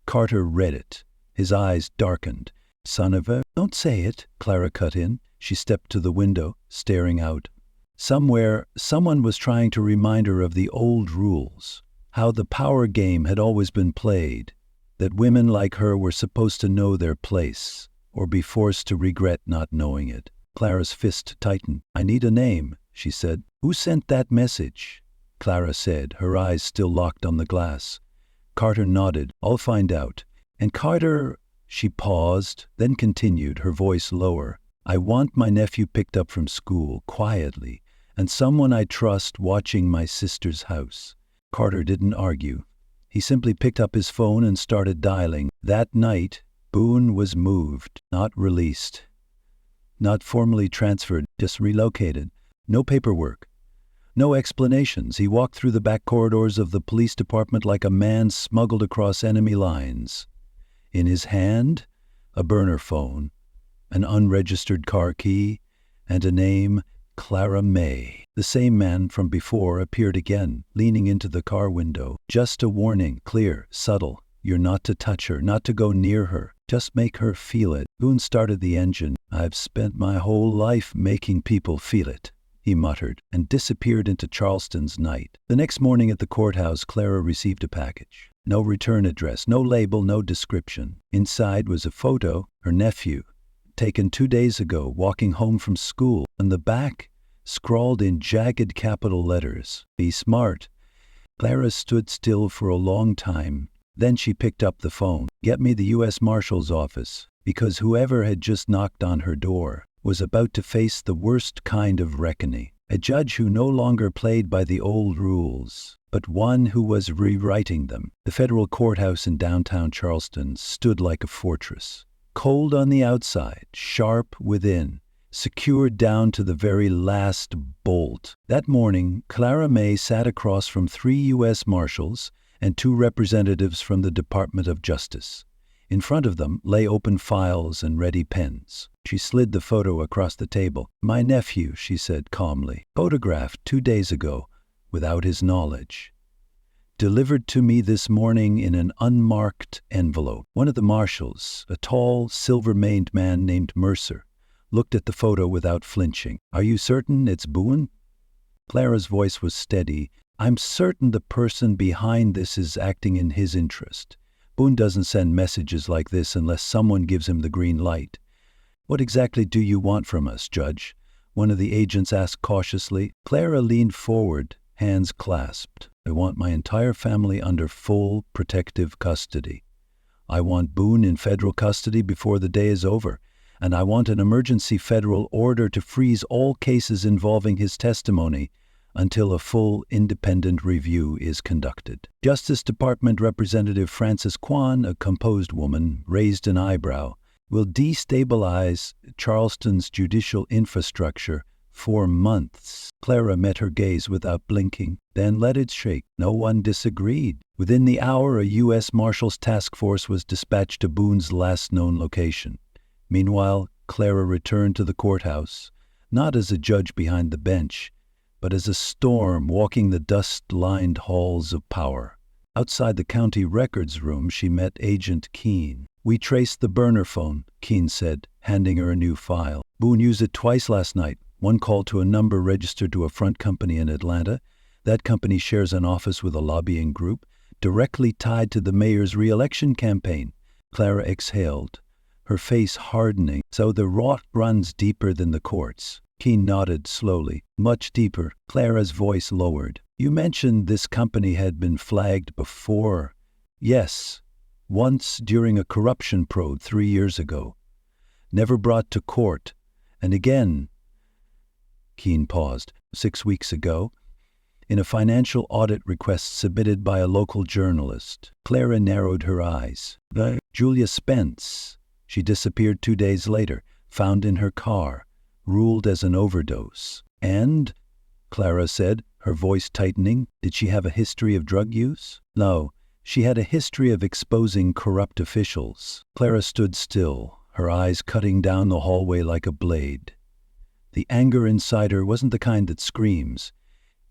Carter read it. His eyes darkened. "Son of a—" "Don't say it," Clara cut in. She stepped to the window, staring out. Somewhere, someone was trying to remind her of the old rules, how the power game had always been played, that women like her were supposed to know their place, or be forced to regret not knowing it. Clara's fist tightened. "I need a name," she said. "Who sent that message?" Clara said, her eyes still locked on the glass. Carter nodded. "I'll find out." "And Carter—" She paused, then continued, her voice lower. "I want my nephew picked up from school, quietly, and someone I trust watching my sister's house." Carter didn't argue. He simply picked up his phone and started dialing. That night, Boone was moved, not released. Not formally transferred, just relocated. No paperwork. No explanations. He walked through the back corridors of the police department like a man smuggled across enemy lines. In his hand, a burner phone, an unregistered car key, and a name, Clara May. The same man from before appeared again, leaning into the car window. "Just a warning, clear, subtle. You're not to touch her, not to go near her. Just make her feel it." Boone started the engine. "I've spent my whole life making people feel it," he muttered, and disappeared into Charleston's night. The next morning at the courthouse, Clara received a package. No return address, no label, no description. Inside was a photo, her nephew, taken 2 days ago, walking home from school. On the back, scrawled in jagged capital letters, "Be smart." Clara stood still for a long time. Then she picked up the phone. "Get me the U.S. Marshal's office," because whoever had just knocked on her door was about to face the worst kind of reckoning. A judge who no longer played by the old rules, but one who was rewriting them. The federal courthouse in downtown Charleston stood like a fortress. Cold on the outside, sharp within, secured down to the very last bolt. That morning, Clara May sat across from 3 U.S. Marshals and 2 representatives from the Department of Justice. In front of them lay open files and ready pens. She slid the photo across the table. "My nephew," she said calmly, "photographed 2 days ago without his knowledge. Delivered to me this morning in an unmarked envelope." One of the marshals, a tall, silver-maned man named Mercer, looked at the photo without flinching. "Are you certain it's Boone?" Clara's voice was steady. "I'm certain the person behind this is acting in his interest. Boone doesn't send messages like this unless someone gives him the green light." "What exactly do you want from us, Judge?" one of the agents asked cautiously. Clara leaned forward, hands clasped. "I want my entire family under full protective custody. I want Boone in federal custody before the day is over, and I want an emergency federal order to freeze all cases involving his testimony until a full independent review is conducted." Justice Department Representative Frances Kwan, a composed woman, raised an eyebrow. "Will destabilize Charleston's judicial infrastructure for months." Clara met her gaze without blinking, then let it shake. No one disagreed. Within the hour, a U.S. Marshals task force was dispatched to Boone's last known location. Meanwhile, Clara returned to the courthouse, not as a judge behind the bench, but as a storm walking the dust-lined halls of power. Outside the county records room, she met Agent Keene. "We traced the burner phone," Keene said, handing her a new file. "Boone used it twice last night. One call to a number registered to a front company in Atlanta. That company shares an office with a lobbying group directly tied to the mayor's re-election campaign." Clara exhaled, her face hardening. "So the rot runs deeper than the courts." Keene nodded slowly. "Much deeper." Clara's voice lowered. "You mentioned this company had been flagged before." "Yes, once during a corruption probe 3 years ago. Never brought to court. And again," Keene paused, "6 weeks ago, in a financial audit request submitted by a local journalist." Clara narrowed her eyes. "Julia Spence. She disappeared 2 days later, found in her car, ruled as an overdose." "And," Clara said, her voice tightening, "did she have a history of drug use?" "No, she had a history of exposing corrupt officials." Clara stood still, her eyes cutting down the hallway like a blade. The anger inside her wasn't the kind that screams.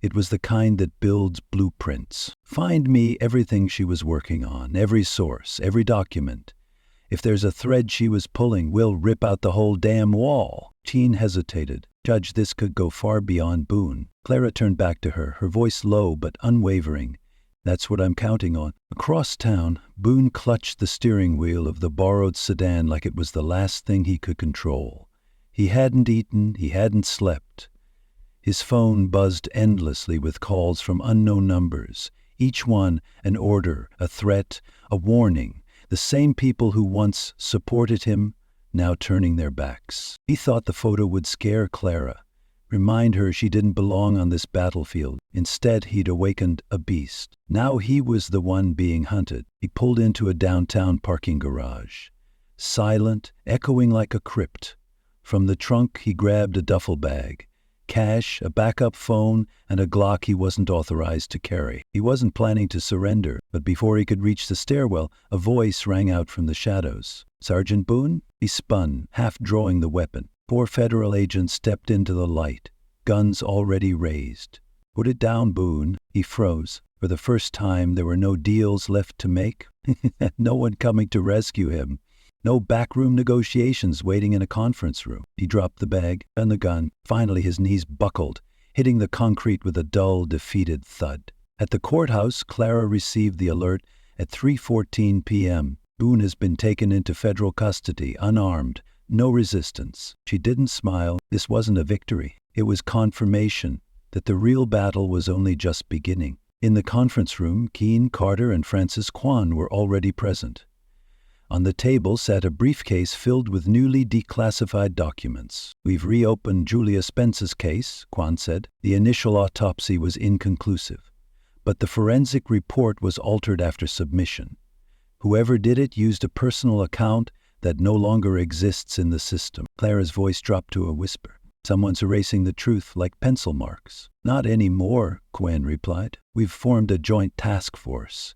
It was the kind that builds blueprints. "Find me everything she was working on, every source, every document. If there's a thread she was pulling, we'll rip out the whole damn wall." Keene hesitated. "Judge, this could go far beyond Boone." Clara turned back to her, her voice low but unwavering. "That's what I'm counting on." Across town, Boone clutched the steering wheel of the borrowed sedan like it was the last thing he could control. He hadn't eaten, he hadn't slept. His phone buzzed endlessly with calls from unknown numbers, each one an order, a threat, a warning. The same people who once supported him, now turning their backs. He thought the photo would scare Clara, remind her she didn't belong on this battlefield. Instead, he'd awakened a beast. Now he was the one being hunted. He pulled into a downtown parking garage. Silent, echoing like a crypt. From the trunk, he grabbed a duffel bag. Cash, a backup phone, and a Glock he wasn't authorized to carry. He wasn't planning to surrender, but before he could reach the stairwell, a voice rang out from the shadows. "Sergeant Boone?" He spun, half drawing the weapon. 4 federal agents stepped into the light, guns already raised. "Put it down, Boone." He froze. For the first time, there were no deals left to make. No one coming to rescue him. No backroom negotiations waiting in a conference room. He dropped the bag and the gun. Finally, his knees buckled, hitting the concrete with a dull, defeated thud. At the courthouse, Clara received the alert at 3:14 p.m. Boone has been taken into federal custody, unarmed, no resistance. She didn't smile. This wasn't a victory. It was confirmation that the real battle was only just beginning. In the conference room, Keene, Carter, and Frances Kwan were already present. On the table sat a briefcase filled with newly declassified documents. "We've reopened Julia Spence's case," Kwan said. "The initial autopsy was inconclusive, but the forensic report was altered after submission. Whoever did it used a personal account that no longer exists in the system. Clara's voice dropped to a whisper. Someone's erasing the truth like pencil marks. Not anymore, Quen replied. We've formed a joint task force.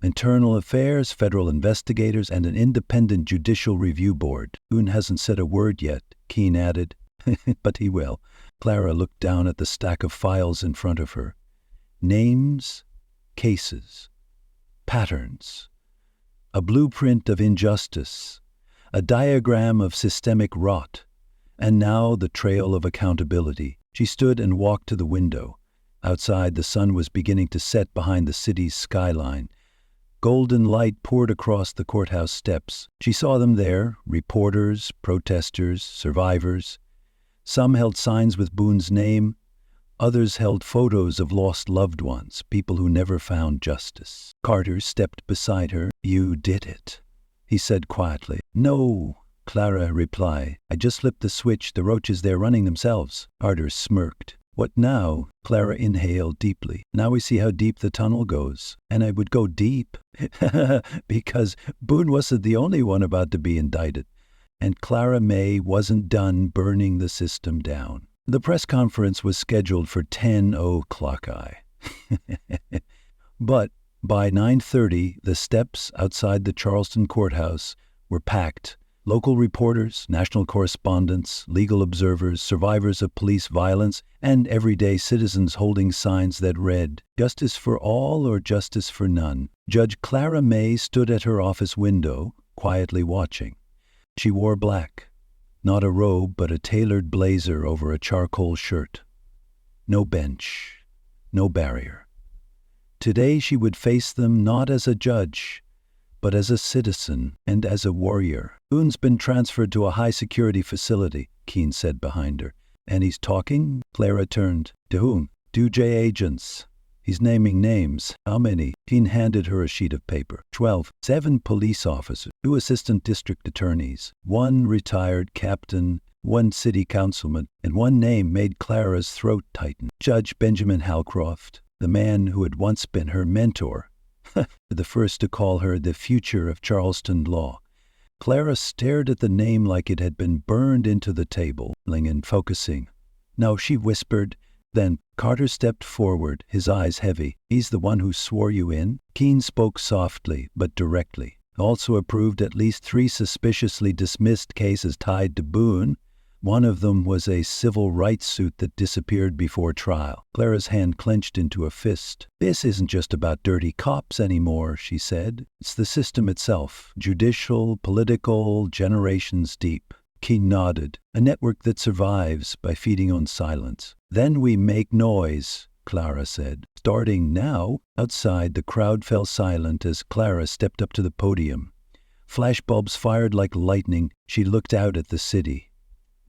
Internal Affairs, federal investigators, and an independent judicial review board. Boone hasn't said a word yet, Keene added. But he will. Clara looked down at the stack of files in front of her. Names, cases, patterns. A blueprint of injustice. A diagram of systemic rot. And now the trail of accountability. She stood and walked to the window. Outside, the sun was beginning to set behind the city's skyline. Golden light poured across the courthouse steps. She saw them there, reporters, protesters, survivors. Some held signs with Boone's name. Others held photos of lost loved ones, people who never found justice. Carter stepped beside her. You did it, he said quietly. No, Clara replied. I just flipped the switch. The roaches there running themselves. Carter smirked. What now? Clara inhaled deeply. Now we see how deep the tunnel goes. And I would go deep because Boone wasn't the only one about to be indicted. And Clara May wasn't done burning the system down. The press conference was scheduled for 10:00 But by 9:30, the steps outside the Charleston courthouse were packed. Local reporters, national correspondents, legal observers, survivors of police violence, and everyday citizens holding signs that read, Justice for all or justice for none. Judge Clara May stood at her office window, quietly watching. She wore black. Not a robe, but a tailored blazer over a charcoal shirt. No bench, no barrier. Today she would face them not as a judge, but as a citizen and as a warrior. Boone's been transferred to a high-security facility, Keene said behind her. And he's talking? Clara turned. To whom? 2J agents. He's naming names. How many? Keene handed her a sheet of paper. 12. 7 police officers, 2 assistant district attorneys, 1 retired captain, 1 city councilman, and 1 name made Clara's throat tighten. Judge Benjamin Halcroft, the man who had once been her mentor. The first to call her the future of Charleston law. Clara stared at the name like it had been burned into the table, and focusing. No, she whispered. Then Carter stepped forward, his eyes heavy. He's the one who swore you in? Keene spoke softly, but directly. Also approved at least 3 suspiciously dismissed cases tied to Boone. One of them was a civil rights suit that disappeared before trial. Clara's hand clenched into a fist. This isn't just about dirty cops anymore, she said. It's the system itself, judicial, political, generations deep. Keene nodded. A network that survives by feeding on silence. Then we make noise, Clara said. Starting now, outside, the crowd fell silent as Clara stepped up to the podium. Flashbulbs fired like lightning. She looked out at the city.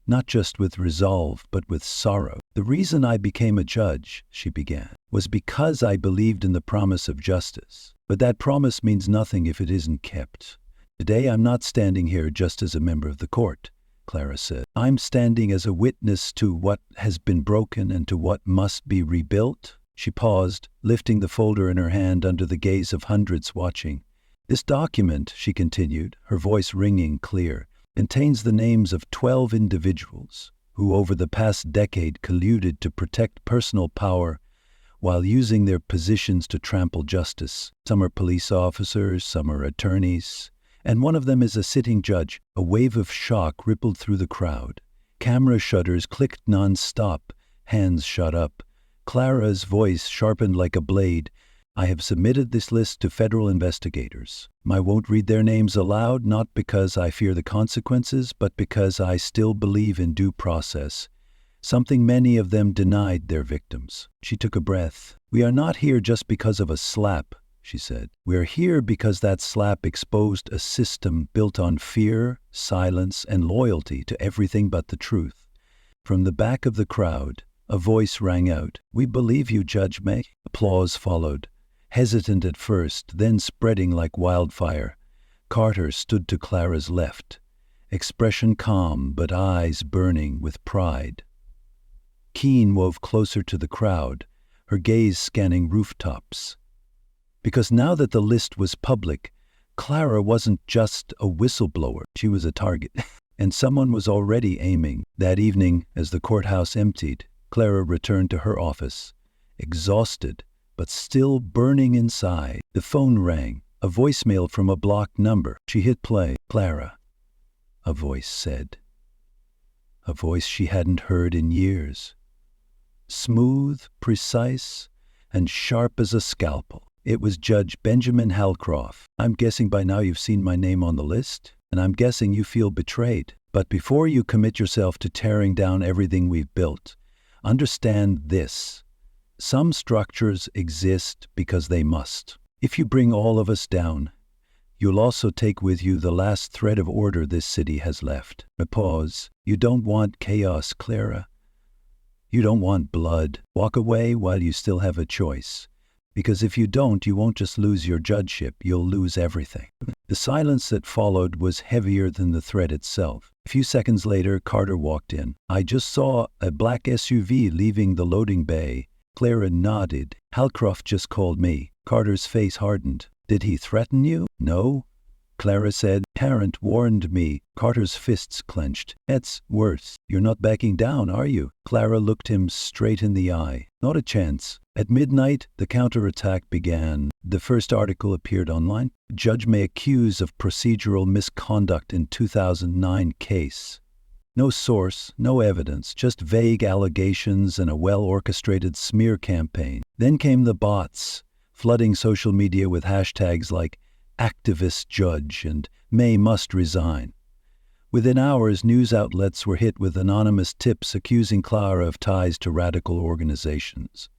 Not just with resolve, but with sorrow. The reason I became a judge, she began, was because I believed in the promise of justice. But that promise means nothing if it isn't kept. Today I'm not standing here just as a member of the court, Clara said. I'm standing as a witness to what has been broken and to what must be rebuilt. She paused, lifting the folder in her hand under the gaze of hundreds watching. This document, she continued, her voice ringing clear, contains the names of 12 individuals who over the past decade colluded to protect personal power while using their positions to trample justice. Some are police officers, some are attorneys, and one of them is a sitting judge. A wave of shock rippled through the crowd. Camera shutters clicked non-stop, hands shot up. Clara's voice sharpened like a blade. I have submitted this list to federal investigators. I won't read their names aloud, not because I fear the consequences, but because I still believe in due process, something many of them denied their victims. She took a breath. We are not here just because of a slap, she said. We are here because that slap exposed a system built on fear, silence, and loyalty to everything but the truth. From the back of the crowd, a voice rang out. We believe you, Judge May. Applause followed. Hesitant at first, then spreading like wildfire. Carter stood to Clara's left, expression calm but eyes burning with pride. Keene wove closer to the crowd, her gaze scanning rooftops. Because now that the list was public, Clara wasn't just a whistleblower, she was a target. And someone was already aiming. That evening, as the courthouse emptied, Clara returned to her office, exhausted, but still burning inside. The phone rang, a voicemail from a blocked number. She hit play. "Clara," a voice said. A voice she hadn't heard in years. Smooth, precise, and sharp as a scalpel. It was Judge Benjamin Halcroft. "I'm guessing by now you've seen my name on the list, and I'm guessing you feel betrayed. But before you commit yourself to tearing down everything we've built, understand this. Some structures exist because they must. If you bring all of us down, you'll also take with you the last thread of order this city has left." A pause. "You don't want chaos, Clara. You don't want blood. Walk away while you still have a choice. Because if you don't, you won't just lose your judgeship, you'll lose everything." The silence that followed was heavier than the threat itself. A few seconds later, Carter walked in. "I just saw a black SUV leaving the loading bay." Clara nodded. "Halcroft just called me." Carter's face hardened. "Did he threaten you?" "No," Clara said. "Parent warned me." Carter's fists clenched. "It's worse. You're not backing down, are you?" Clara looked him straight in the eye. "Not a chance." At midnight, the counterattack began. The first article appeared online. "Judge May accused of procedural misconduct in 2009 case." No source, no evidence, just vague allegations and a well-orchestrated smear campaign. Then came the bots, flooding social media with hashtags like "activist judge" and "May must resign." Within hours, news outlets were hit with anonymous tips accusing Clara of ties to radical organizations.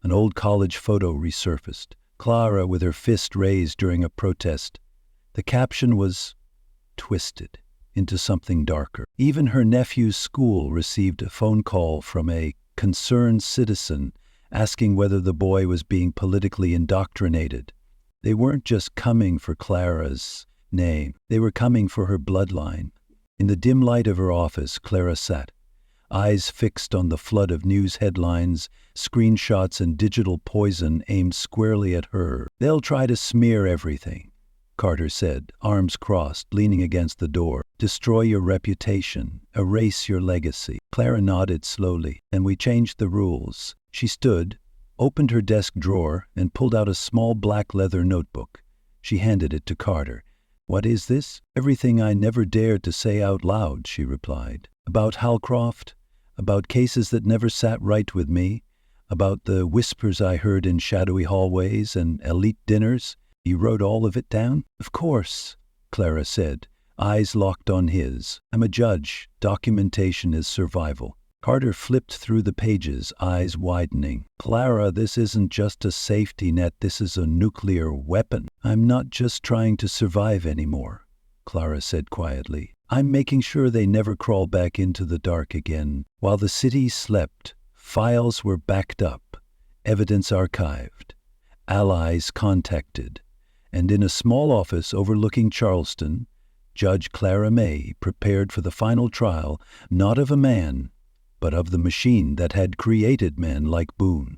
An old college photo resurfaced, Clara with her fist raised during a protest. The caption was twisted into something darker. Even her nephew's school received a phone call from a concerned citizen asking whether the boy was being politically indoctrinated. They weren't just coming for Clara's name, they were coming for her bloodline. In the dim light of her office, Clara sat, eyes fixed on the flood of news headlines, screenshots, and digital poison aimed squarely at her. "They'll try to smear everything," Carter said, arms crossed, leaning against the door. "Destroy your reputation, erase your legacy." Clara nodded slowly. "And we changed the rules." She stood, opened her desk drawer, and pulled out a small black leather notebook. She handed it to Carter. "What is this?" "Everything I never dared to say out loud," she replied. "About Halcroft, about cases that never sat right with me, about the whispers I heard in shadowy hallways and elite dinners." "You wrote all of it down?" "Of course," Clara said, eyes locked on his. "I'm a judge. Documentation is survival." Carter flipped through the pages, eyes widening. "Clara, this isn't just a safety net, this is a nuclear weapon." "I'm not just trying to survive anymore," Clara said quietly. "I'm making sure they never crawl back into the dark again." While the city slept, files were backed up, evidence archived, allies contacted, and in a small office overlooking Charleston, Judge Clara May prepared for the final trial, not of a man, but of the machine that had created men like Boone.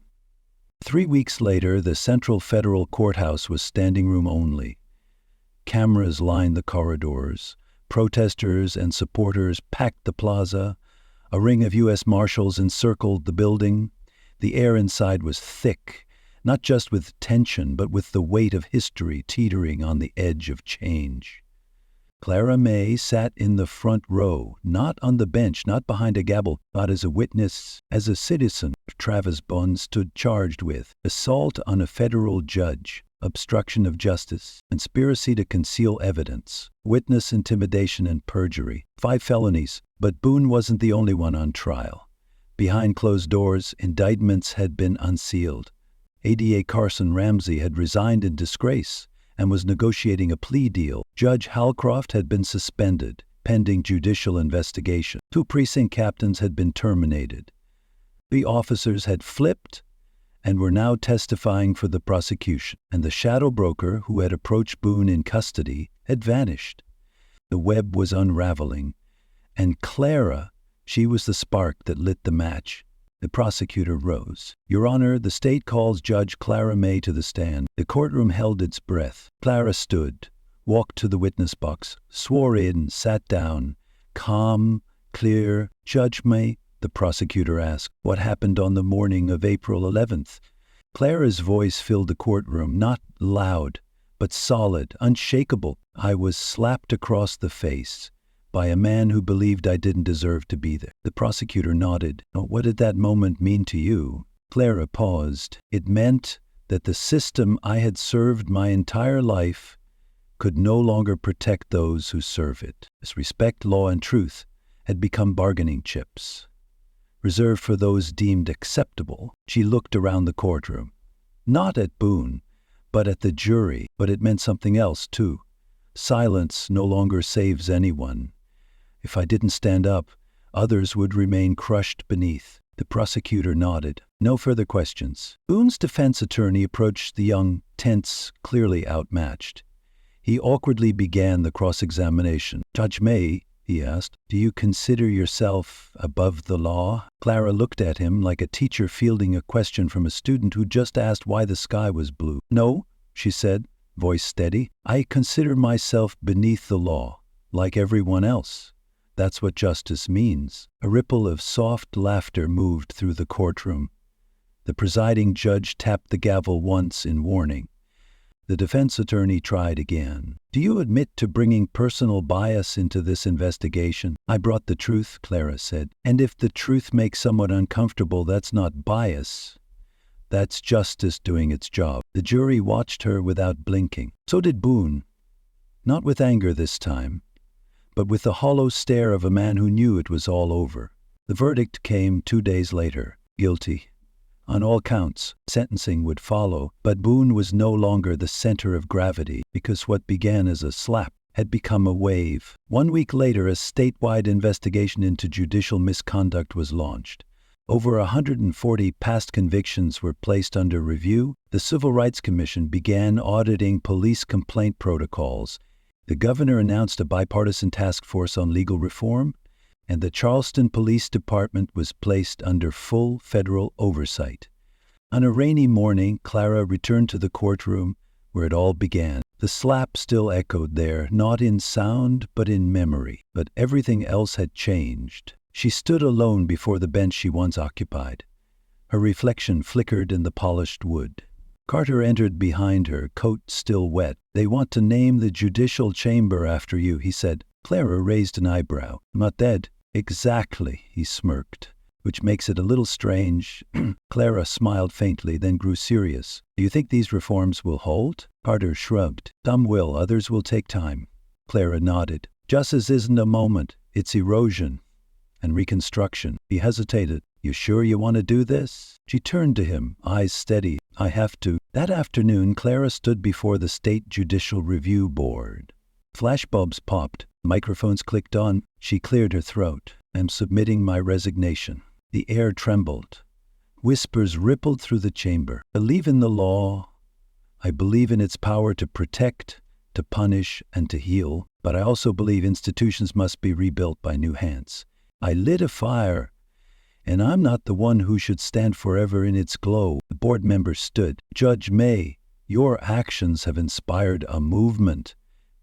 3 weeks later, the Central Federal Courthouse was standing room only. Cameras lined the corridors. Protesters and supporters packed the plaza. A ring of U.S. Marshals encircled the building. The air inside was thick, not just with tension, but with the weight of history teetering on the edge of change. Clara May sat in the front row, not on the bench, not behind a gavel, but as a witness, as a citizen. Travis Bond stood charged with assault on a federal judge, obstruction of justice, conspiracy to conceal evidence, witness intimidation, and perjury. 5 felonies, but Boone wasn't the only one on trial. Behind closed doors, indictments had been unsealed. ADA Carson Ramsey had resigned in disgrace and was negotiating a plea deal. Judge Halcroft had been suspended, pending judicial investigation. 2 precinct captains had been terminated. 3 officers had flipped and were now testifying for the prosecution. And the shadow broker who had approached Boone in custody had vanished. The web was unraveling. And Clara, she was the spark that lit the match. The prosecutor rose. "Your Honor, the state calls Judge Clara May to the stand." The courtroom held its breath. Clara stood, walked to the witness box, swore in, sat down. Calm, clear. Judge May, the prosecutor asked, what happened on the morning of April 11th? Clara's voice filled the courtroom, not loud, but solid, unshakable. I was slapped across the face by a man who believed I didn't deserve to be there. The prosecutor nodded. What did that moment mean to you? Clara paused. It meant that the system I had served my entire life could no longer protect those who serve it. As respect, law, and truth had become bargaining chips, reserved for those deemed acceptable. She looked around the courtroom, not at Boone, but at the jury. But it meant something else, too. Silence no longer saves anyone. If I didn't stand up, others would remain crushed beneath. The prosecutor nodded. No further questions. Boone's defense attorney approached the young, tense, clearly outmatched. He awkwardly began the cross-examination. Judge May, he asked, do you consider yourself above the law? Clara looked at him like a teacher fielding a question from a student who just asked why the sky was blue. No, she said, voice steady. I consider myself beneath the law, like everyone else. That's what justice means. A ripple of soft laughter moved through the courtroom. The presiding judge tapped the gavel once in warning. The defense attorney tried again. Do you admit to bringing personal bias into this investigation? I brought the truth, Clara said. And if the truth makes someone uncomfortable, that's not bias. That's justice doing its job. The jury watched her without blinking. So did Boone. Not with anger this time, but with the hollow stare of a man who knew it was all over. The verdict came 2 days later. Guilty. On all counts, sentencing would follow, but Boone was no longer the center of gravity because what began as a slap had become a wave. 1 week later, a statewide investigation into judicial misconduct was launched. Over 140 past convictions were placed under review. The Civil Rights Commission began auditing police complaint protocols. The governor announced a bipartisan task force on legal reform, and the Charleston Police Department was placed under full federal oversight. On a rainy morning, Clara returned to the courtroom where it all began. The slap still echoed there, not in sound but in memory. But everything else had changed. She stood alone before the bench she once occupied. Her reflection flickered in the polished wood. Carter entered behind her, coat still wet. They want to name the judicial chamber after you, he said. Clara raised an eyebrow. Not dead. Exactly, he smirked, which makes it a little strange. Clara smiled faintly, then grew serious. Do you think these reforms will hold? Carter shrugged. Some will, others will take time. Clara nodded. Justice isn't a moment, it's erosion and reconstruction. He hesitated. You sure you want to do this? She turned to him, eyes steady. I have to. That afternoon, Clara stood before the State Judicial Review Board. Flashbulbs popped. Microphones clicked on. She cleared her throat. I'm submitting my resignation. The air trembled. Whispers rippled through the chamber. Believe in the law. I believe in its power to protect, to punish, and to heal. But I also believe institutions must be rebuilt by new hands. I lit a fire, and I'm not the one who should stand forever in its glow. The board member stood. Judge May, your actions have inspired a movement.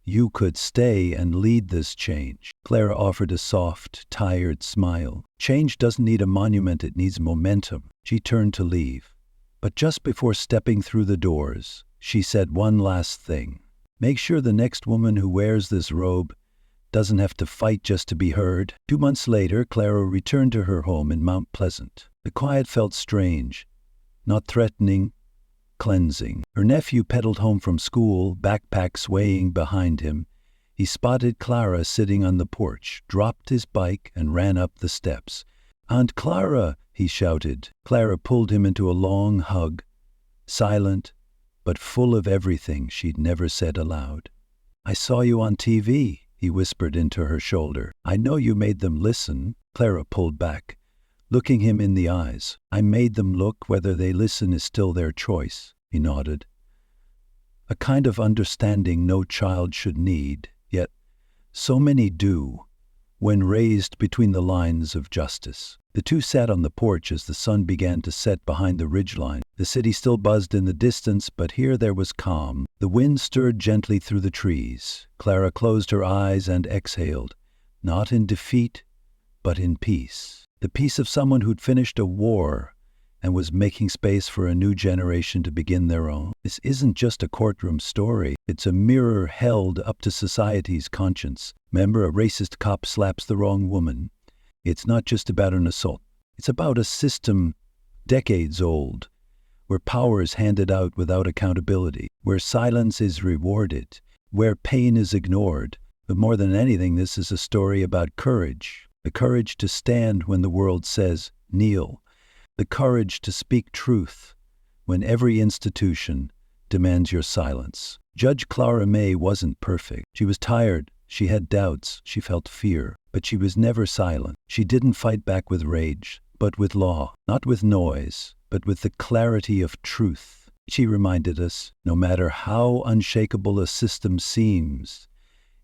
You could stay and lead this change. Clara offered a soft, tired smile. Change doesn't need a monument, it needs momentum. She turned to leave. But just before stepping through the doors, she said one last thing. Make sure the next woman who wears this robe doesn't have to fight just to be heard. 2 months later, Clara returned to her home in Mount Pleasant. The quiet felt strange, not threatening, cleansing. Her nephew pedaled home from school, backpack swaying behind him. He spotted Clara sitting on the porch, dropped his bike, and ran up the steps. Aunt Clara, he shouted. Clara pulled him into a long hug, silent, but full of everything she'd never said aloud. I saw you on TV, he whispered into her shoulder. I know you made them listen. Clara pulled back, looking him in the eyes. I made them look. Whether they listen is still their choice, he nodded. A kind of understanding no child should need, yet so many do. when raised between the lines of justice. The two sat on the porch as the sun began to set behind the ridgeline. The city still buzzed in the distance, but here there was calm. The wind stirred gently through the trees. Clara closed her eyes and exhaled, not in defeat, but in peace. The peace of someone who'd finished a war and was making space for a new generation to begin their own. This isn't just a courtroom story. It's a mirror held up to society's conscience. Remember, a racist cop slaps the wrong woman. It's not just about an assault. It's about a system decades old, where power is handed out without accountability, where silence is rewarded, where pain is ignored. But more than anything, this is a story about courage. The courage to stand when the world says, kneel. The courage to speak truth when every institution demands your silence. Judge Clara May wasn't perfect. She was tired. She had doubts. She felt fear. But she was never silent. She didn't fight back with rage, but with law. Not with noise, but with the clarity of truth. She reminded us, no matter how unshakable a system seems,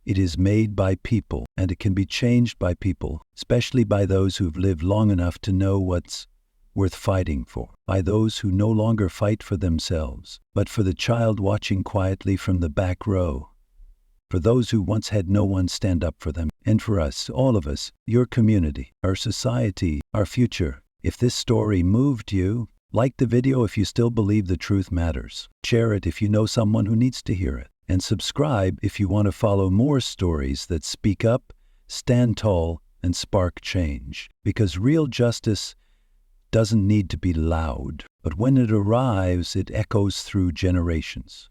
it is made by people, and it can be changed by people, especially by those who've lived long enough to know what's worth fighting for, by those who no longer fight for themselves, but for the child watching quietly from the back row, for those who once had no one stand up for them, and for us, all of us, your community, our society, our future. If this story moved you, like the video if you still believe the truth matters. Share it if you know someone who needs to hear it. And subscribe if you want to follow more stories that speak up, stand tall, and spark change. Because real justice doesn't need to be loud, but when it arrives, it echoes through generations.